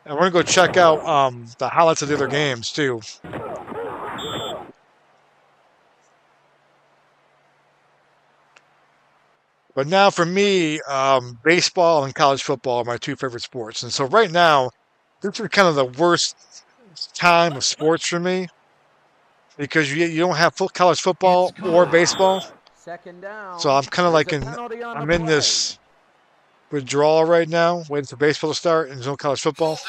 Speaker 1: and we're going to go check out the highlights of the other games, too. But now for me, baseball and college football are my 2 favorite sports. And so right now, this is kind of the worst time of sports for me because you don't have college football or baseball.
Speaker 2: Second down.
Speaker 1: So I'm kind of like I'm in this withdrawal right now, waiting for baseball to start, and there's no college football.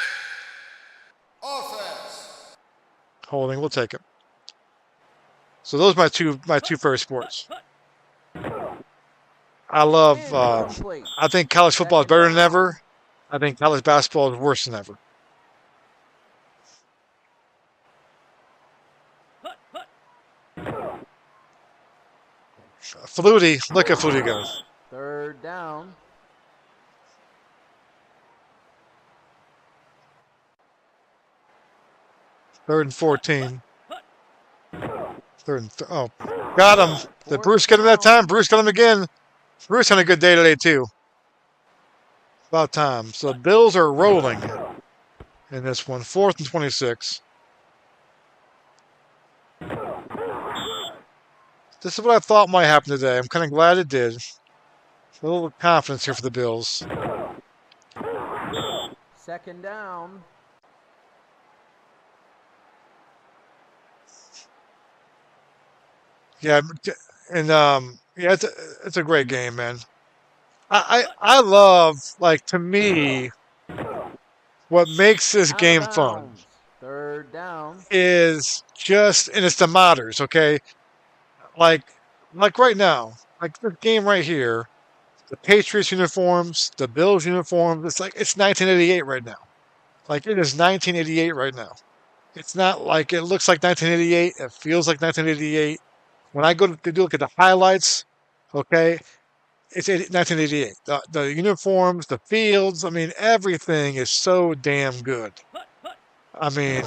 Speaker 4: Offense.
Speaker 1: Holding, we'll take it. So those are my two favorite sports. I love. I think college football is better than ever. I think college basketball is worse than ever. Flutie, look at Flutie go.
Speaker 2: Third down.
Speaker 1: Third and 14. Oh, got him. Did Bruce get him that time? Bruce got him again. Bruce had a good day today, too. About time. So the Bills are rolling in this one. 4th and 26. This is what I thought might happen today. I'm kind of glad it did. A little confidence here for the Bills.
Speaker 2: Second down.
Speaker 1: Yeah, and yeah, it's a great game, man. I love, like, to me, what makes this game fun
Speaker 2: Third down.
Speaker 1: is just, and it's the modders, okay? Like right now, like this game right here, the Patriots uniforms, the Bills uniforms. It's like it's 1988 right now. Like it is 1988 right now. It's not like it looks like 1988. It feels like 1988. When I go to look at the highlights, okay, it's 1988. The uniforms, the fields, I mean, everything is so damn good. I mean,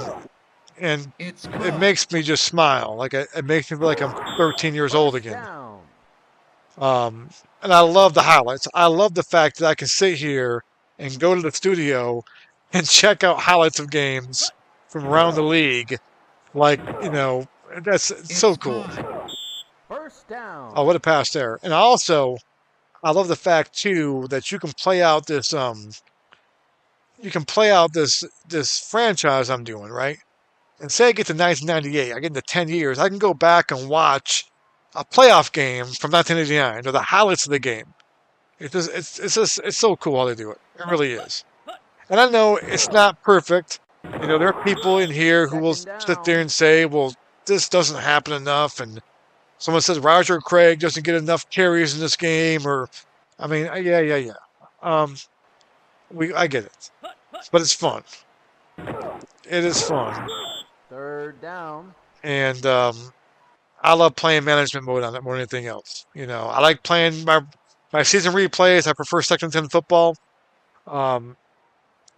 Speaker 1: and
Speaker 3: It's
Speaker 1: it
Speaker 3: caught.
Speaker 1: makes me just smile. Like it makes me feel like I'm 13 years old
Speaker 2: First
Speaker 1: again.
Speaker 2: down.
Speaker 1: Um, and I love the highlights. I love the fact that I can sit here and go to the studio and check out highlights of games from around the league. Like, that's so
Speaker 3: It's
Speaker 1: cool.
Speaker 3: caught.
Speaker 2: First down.
Speaker 1: Oh, what a pass there. And I love the fact too that you can play out this franchise I'm doing, right? And say I get to 1998, I get into 10 years, I can go back and watch a playoff game from 1989 or the highlights of the game. It's so cool how they do it. It really is. And I know it's not perfect. There are people in here who will
Speaker 2: Second
Speaker 1: sit there
Speaker 2: down.
Speaker 1: and say, "Well, this doesn't happen enough," and someone says Roger Craig doesn't get enough carries in this game, or I mean, yeah, yeah, yeah. Um, I get it, but it's fun. It is fun,
Speaker 2: Third down.
Speaker 1: and I love playing management mode on it more than anything else. I like playing my season replays. I prefer second ten football. Um,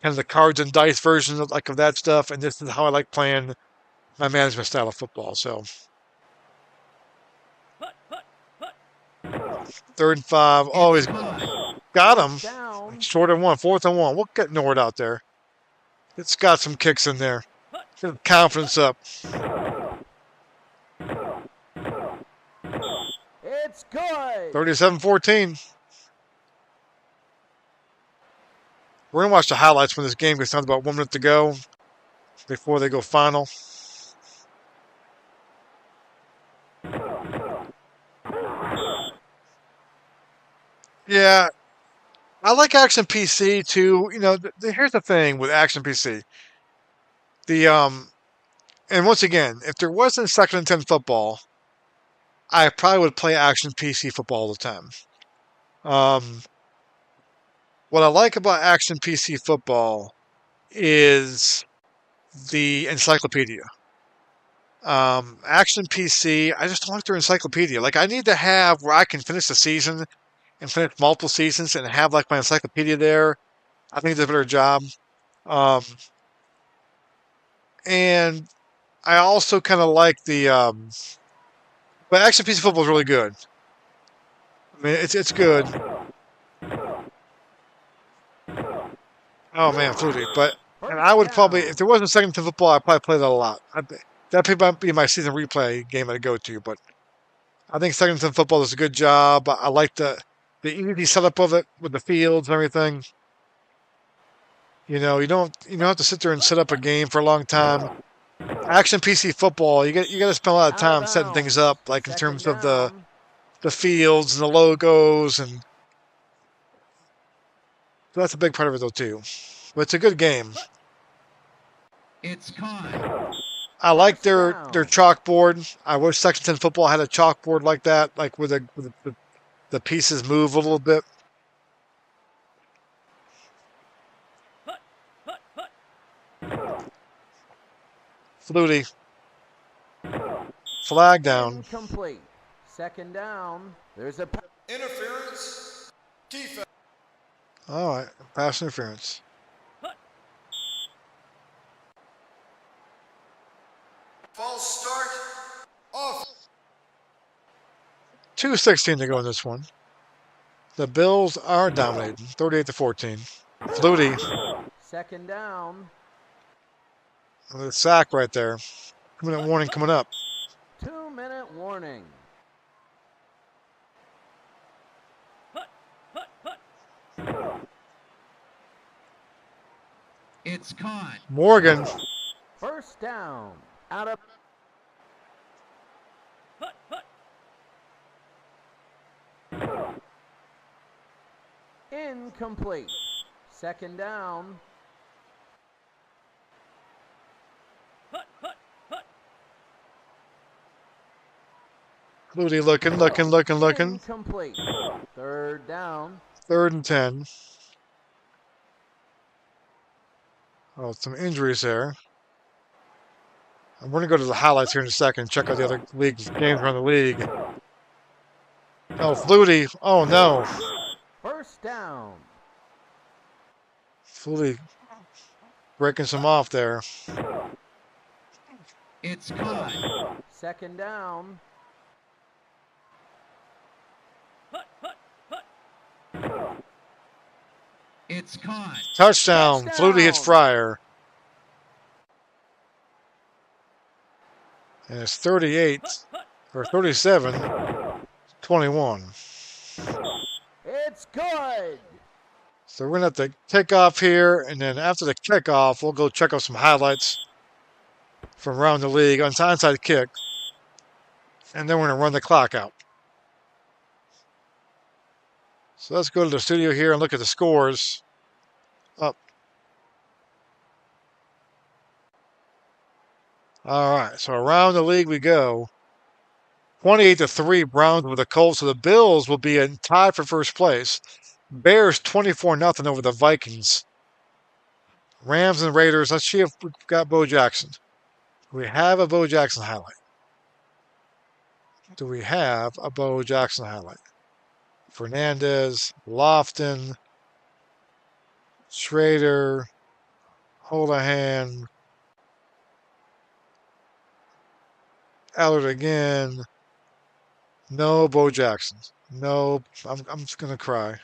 Speaker 1: Kind of the cards and dice version of that stuff, and this is how I like playing my management style of football. So 3rd and 5,
Speaker 3: It's
Speaker 1: always
Speaker 3: caught.
Speaker 1: got
Speaker 2: Fourth
Speaker 1: him.
Speaker 2: down.
Speaker 1: Short and 1, 4th and 1. We'll get Nord out there. It's got some kicks in there. Get the confidence up.
Speaker 2: It's good.
Speaker 1: 37-14. We're gonna watch the highlights when this game gets down to about 1 minute to go before they go final. Yeah, I like Action PC too. Here's the thing with Action PC. The and once again, if there wasn't second and 10 football, I probably would play Action PC football all the time. Um, what I like about Action PC football is the encyclopedia. Action PC, I just don't like their encyclopedia. Like I need to have where I can finish the season and finish multiple seasons and have like my encyclopedia there. I think it's a better job. Um, and I also kind of like but Action PC football is really good. I mean, it's good. Oh man, Flutie. And I
Speaker 2: First
Speaker 1: would probably,
Speaker 2: down.
Speaker 1: if there wasn't second to football, I'd probably play that a lot. That'd probably be my season replay game I'd go to. But I think second to football does a good job. I like the easy setup of it with the fields and everything. You don't have to sit there and set up a game for a long time. Action PC football, you got to spend a lot of
Speaker 2: Out of
Speaker 1: time setting things
Speaker 2: bounds.
Speaker 1: up, like in
Speaker 2: Second
Speaker 1: terms of the
Speaker 2: down.
Speaker 1: the fields and the logos, and so that's a big part of it though too. But it's a good game.
Speaker 3: It's caught.
Speaker 1: I like
Speaker 2: First
Speaker 1: their
Speaker 2: down.
Speaker 1: chalkboard. I wish Section 10 football had a chalkboard like that, like where the pieces move a little bit. Flutie. Flag down.
Speaker 2: Incomplete. Second down. There's a
Speaker 4: Interference. Defense.
Speaker 1: All right. Pass interference.
Speaker 4: False start. Off.
Speaker 1: 2:16 to go in this one. The Bills are dominating, 38-14. Flutie.
Speaker 2: second down.
Speaker 1: The sack right there. Minute warning coming up.
Speaker 2: 2-minute warning.
Speaker 3: It's caught.
Speaker 1: Morgan.
Speaker 2: First down. Out of incomplete. Second down.
Speaker 1: Flutie looking.
Speaker 2: Incomplete. Third down.
Speaker 1: 3rd and 10. Oh, some injuries there. We're going to go to the highlights here in a second. Check out the other games around the league. Oh, Flutie. Oh, no.
Speaker 2: First down.
Speaker 1: Flutie breaking some off there.
Speaker 3: It's caught.
Speaker 2: Second down.
Speaker 3: It's caught.
Speaker 1: Touchdown. Flutie hits Fryer. And it's 38 or 37-21.
Speaker 2: It's good.
Speaker 1: So we're going to have to kick off here, and then after the kickoff, we'll go check out some highlights from around the league on onside kick, and then we're going to run the clock out. So let's go to the studio here and look at the scores. Up. All right, so around the league we go. 28-3 Browns with the Colts, so the Bills will be in tied for first place. Bears 24-0 over the Vikings. Rams and Raiders. Let's see if we've got Bo Jackson. Do we have a Bo Jackson highlight? Do we have a Bo Jackson highlight? Fernandez, Lofton, Schrader, Holohan, Allard again. No Bo Jackson. No, I'm just going to cry.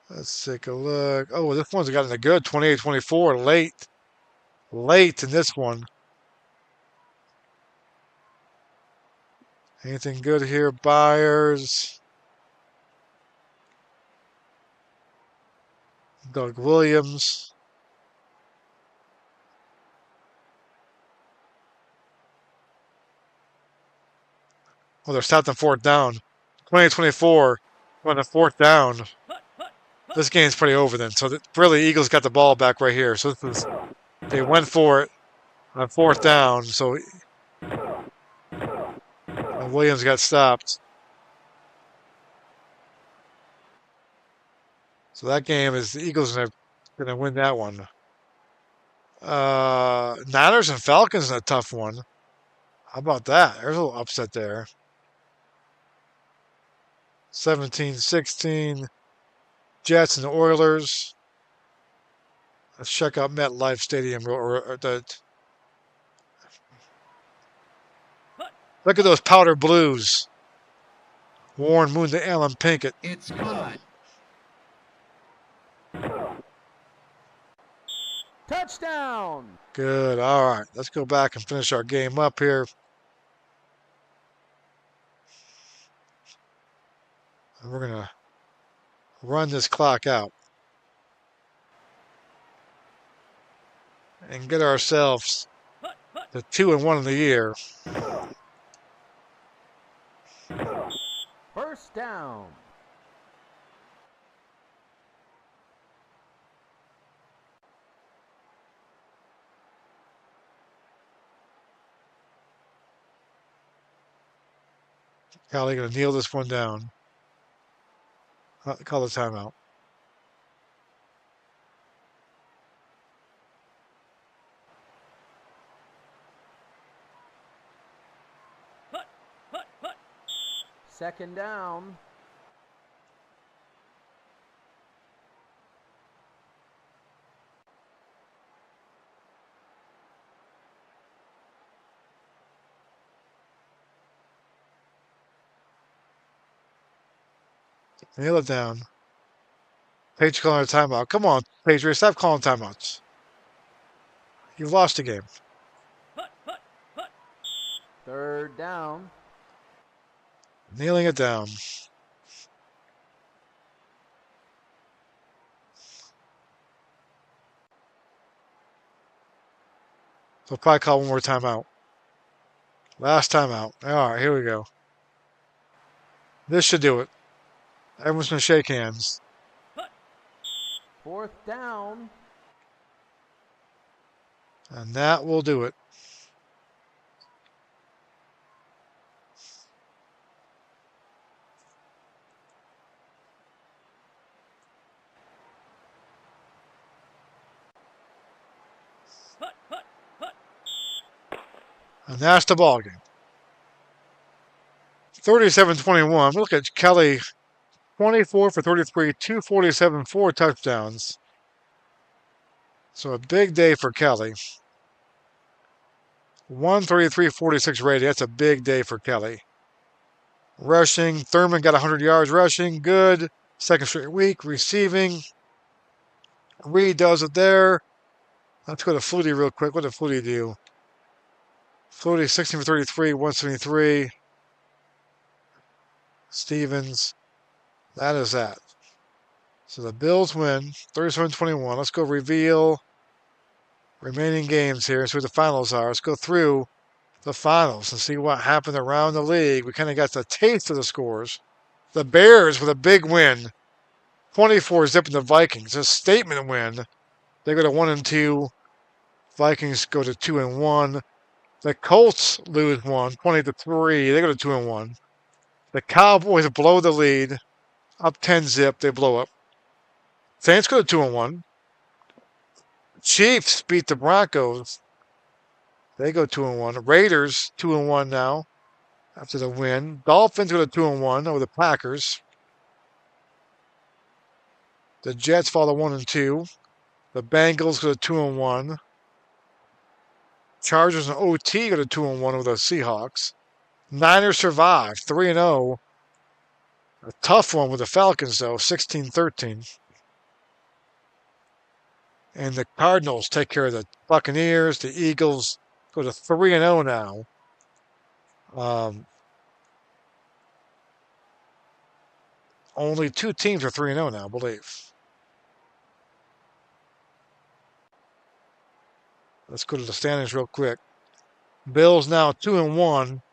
Speaker 1: Let's take a look. Oh, this one's gotten a good 28-24 late in this one. Anything good here? Byers. Doug Williams. Oh, they're stopped on 4th down. 28-24 on the 4th down. This game's pretty over then. So really, Eagles got the ball back right here. So they went for it on 4th down. So and Williams got stopped. So that game is the Eagles are going to win that one. Niners and Falcons in a tough one. How about that? There's a little upset there. 17-16. Jets and the Oilers. Let's check out MetLife Stadium. Look at those powder blues. Warren Moon to Alan Pinkett.
Speaker 3: It's caught.
Speaker 2: Touchdown.
Speaker 1: Good. All right. Let's go back and finish our game up here. And we're going to run this clock out and get ourselves to 2-1 in the year.
Speaker 2: First down.
Speaker 1: Callie going to kneel this one down. Call the timeout.
Speaker 2: Second down.
Speaker 1: Kneel it down. Patriots calling a timeout. Come on, Patriots, stop calling timeouts. You've lost the game.
Speaker 2: Third down.
Speaker 1: Kneeling it down. They'll probably call one more timeout. Last timeout. All right, here we go. This should do it. Everyone's going to shake hands.
Speaker 2: Fourth down.
Speaker 1: And that will do it. And that's the ball game. 37-21. Look at Kelly, 24 for 33, 247, 4 touchdowns. So a big day for Kelly. 133.46 rating. That's a big day for Kelly. Rushing, Thurman got 100 yards rushing. Good. Second straight week. Receiving, Reed does it there. Let's go to Flutie real quick. What did Flutie do? Flutie 16 for 33, 173. Stevens. That is that. So the Bills win 37-21. Let's go reveal remaining games here. See what the finals are. Let's go through the finals and see what happened around the league. We kind of got the taste of the scores. The Bears with a big win. 24 zipping the Vikings. A statement win. They go to 1-2. Vikings go to 2-1. The Colts lose one, 20-3. They go to 2-1. The Cowboys blow the lead, up 10 zip. They blow up. Saints go to 2-1. Chiefs beat the Broncos. They go 2-1. Raiders 2-1 now after the win. Dolphins go to 2-1 over the Packers. The Jets fall to 1-2. The Bengals go to 2-1. Chargers and OT go to 2-1 over the Seahawks. Niners survive 3-0. A tough one with the Falcons though, 16-13. And the Cardinals take care of the Buccaneers. The Eagles go to 3-0 now. Only two teams are 3-0 now, I believe. Let's go to the standings real quick. Bills now 2-1.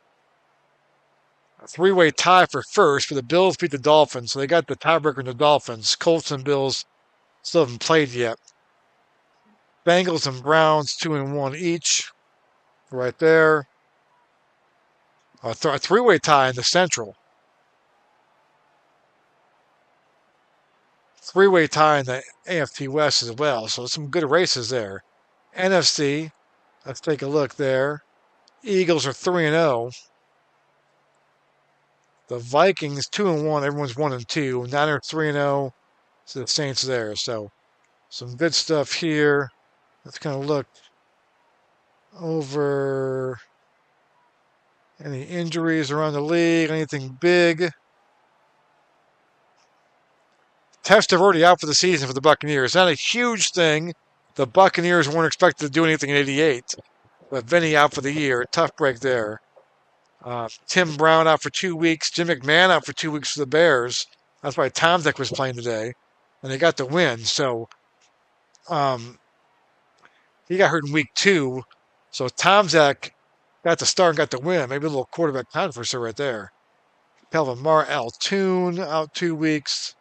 Speaker 1: A three-way tie for first, but the Bills beat the Dolphins, so they got the tiebreaker in the Dolphins. Colts and Bills still haven't played yet. Bengals and Browns 2-1 each, right there. A three-way tie in the Central. Three-way tie in the AFC West as well, so some good races there. NFC, let's take a look there. Eagles are 3-0. The Vikings 2-1. Everyone's 1-2. Niners 3-0. So the Saints there. So some good stuff here. Let's kind of look over any injuries around the league. Anything big? Testaverde out for the season for the Buccaneers. Not a huge thing. The Buccaneers weren't expected to do anything in '88. But Vinny out for the year. Tough break there. Tim Brown out for 2 weeks. Jim McMahon out for 2 weeks for the Bears. That's why Tomzek was playing today. And they got the win. So he got hurt in week 2. So Tomzek got the start and got the win. Maybe a little quarterback controversy right there. Kelvin Mar Altoon out 2 weeks.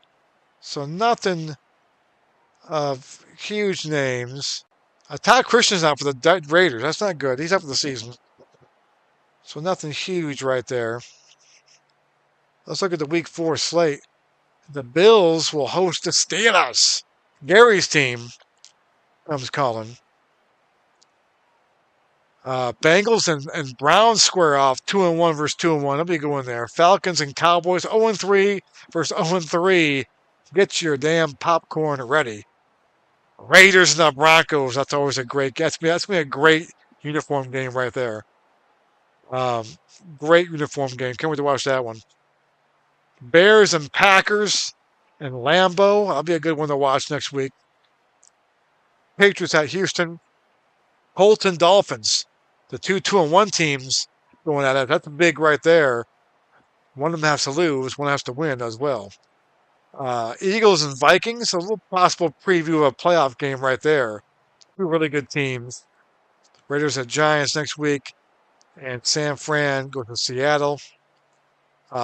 Speaker 1: So nothing of huge names. Todd Christian's out for the Raiders. That's not good. He's out for the season. So nothing huge right there. Let's look at the week 4 slate. The Bills will host the Steelers. Gary's team comes calling. Bengals and Browns square off 2-1 versus 2-1. That'll be a good one there. Falcons and Cowboys 0-3 versus 0-3. Get your damn popcorn ready. Raiders and the Broncos. That's always a great. That's gonna be a great uniform game right there. Great uniform game. Can't wait to watch that one. Bears and Packers and Lambeau. That'll be a good one to watch next week. Patriots at Houston. Colts and Dolphins. The 2-1 teams going at it. That's big right there. One of them has to lose. One has to win as well. Eagles and Vikings. A little possible preview of a playoff game right there. Two really good teams. Raiders at Giants next week. And San Fran goes to Seattle.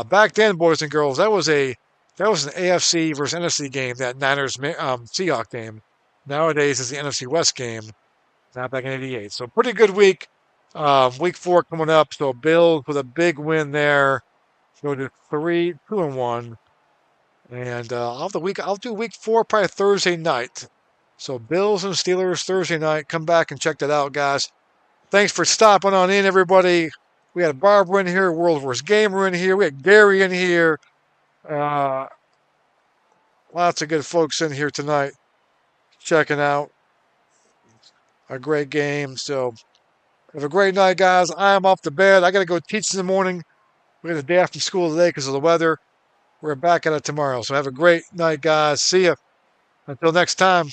Speaker 1: Back then, boys and girls, that was an AFC versus NFC game, that Niners Seahawks game. Nowadays, it's the NFC West game. Not back in '88. So pretty good week. Week 4 coming up. So Bills with a big win there. Go to 2-1. And I'll do week 4 probably Thursday night. So Bills and Steelers Thursday night. Come back and check that out, guys. Thanks for stopping on in, everybody. We had Barbara in here, World Wars Gamer in here. We had Gary in here. Lots of good folks in here tonight checking out a great game. So have a great night, guys. I am off to bed. I got to go teach in the morning. We got a day after school today because of the weather. We're back at it tomorrow. So have a great night, guys. See ya. Until next time.